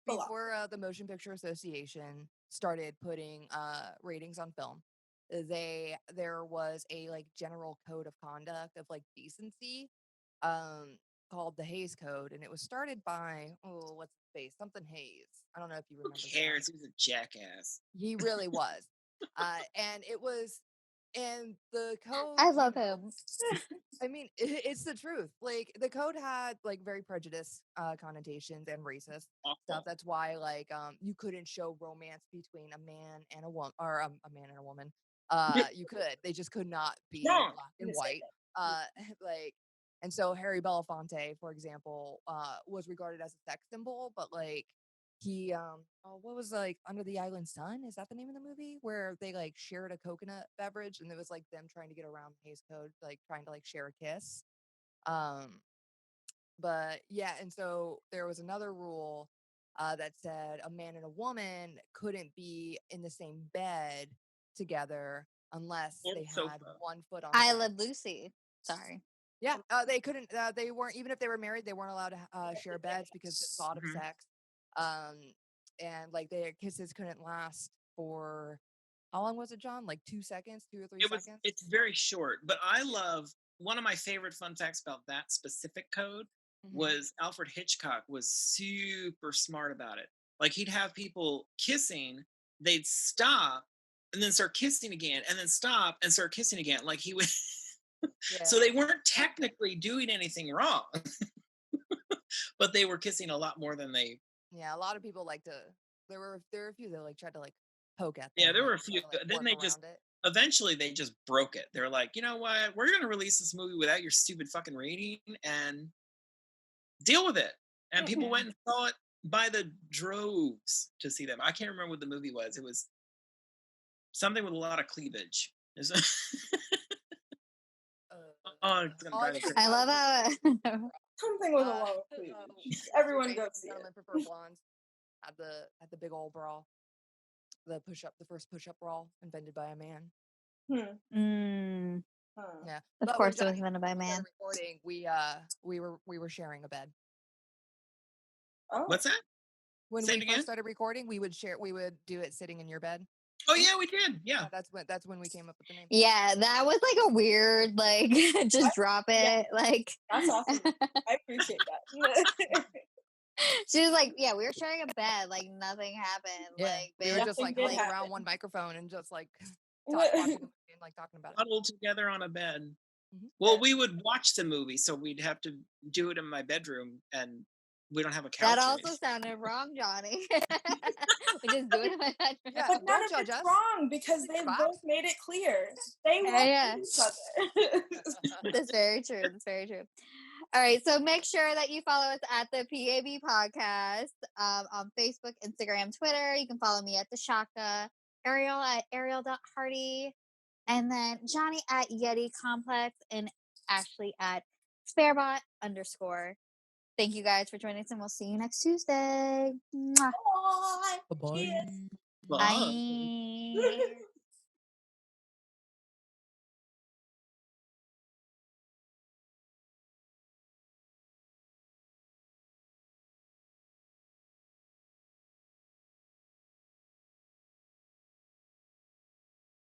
before the Motion Picture Association started putting ratings on film, there was a like general code of conduct of like decency called the Hays Code, and it was started by what's his face, something Hayes. I don't know if you Who remember the guy. cares? He was a jackass. He really was. And the code, I love him. I mean, it's the truth. Like the code had like very prejudiced connotations and racist Awful. stuff. That's why like you couldn't show romance between a man and a woman, or a man and a woman. You could. They just could not be Wrong. black and Didn't say white. Like, and so Harry Belafonte, for example, was regarded as a sex symbol, but like he what was like Under the Island Sun, is that the name of the movie, where they like shared a coconut beverage and it was like them trying to get around the Hays Code, like trying to like share a kiss. But yeah, and so there was another rule that said a man and a woman couldn't be in the same bed together unless And they sofa. had 1 foot on the I ground. love Lucy. Sorry. Yeah, they couldn't. They weren't, even if they were married, they weren't allowed to share beds because the thought of Mhm. sex. And like their kisses couldn't last for how long was it, John? Like 2 seconds, 2 or 3 seconds. It's very short, but I love one of my favorite fun facts about that specific code Mhm. was Alfred Hitchcock was super smart about it. Like he'd have people kissing, they'd stop and then start kissing again, and then stop and start kissing again. Like he would. Yeah. So they weren't technically doing anything wrong, but they were kissing a lot more than they. Yeah, a lot of people like to. There were a few that like tried to like poke at them. Yeah, there like, were a few. try to, like, Then work they just around it. eventually they just broke it. They're like, you know what? We're gonna release this movie without your stupid fucking rating and deal with it. And people went and saw it by the droves to see them. I can't remember what the movie was. It was something with a lot of cleavage. Oh, it's gonna drive me crazy. I love how Something with a lot of cleavage. Everyone go see it. Gentlemen Prefer Blondes had the big old bra, the first push-up bra invented by a man. Yeah, of but course it when was invented by a Johnny man. started recording, we were sharing a bed. Oh. What's that? When Say it we again? first started recording, we would do it sitting in your bed. Oh yeah, we did. Yeah. That's when we came up with the name. Yeah, that was like a weird, like, just drop it. Like, That's awesome. I appreciate that. she was like, yeah, we were sharing a bed, like nothing happened. Yeah, Like, we were just like Nothing did huddled around happen. one microphone and just like watching the movie and like talking about it. Huddled together on a bed. Mhm. Well, we would watch the movie, so we'd have to do it in my bedroom, and we don't have a couch. that or also anything. sounded wrong, Johnny. We just do it in my bedroom. Yeah, But none don't of judge it's us. wrong because they Facts. both made it clear they want Yeah. each other. That's very true. That's very true. All right, so make sure that you follow us at the PAB podcast on Facebook, Instagram, Twitter. You can follow me at the Shaka, Ariel at Ariel.Hardy, and then Johnny at Yeti Complex, and Ashley at Sparebot_. Thank you guys for joining us, and we'll see you next Tuesday. Mwah. Bye. Bye. Cheers. Bye. Bye.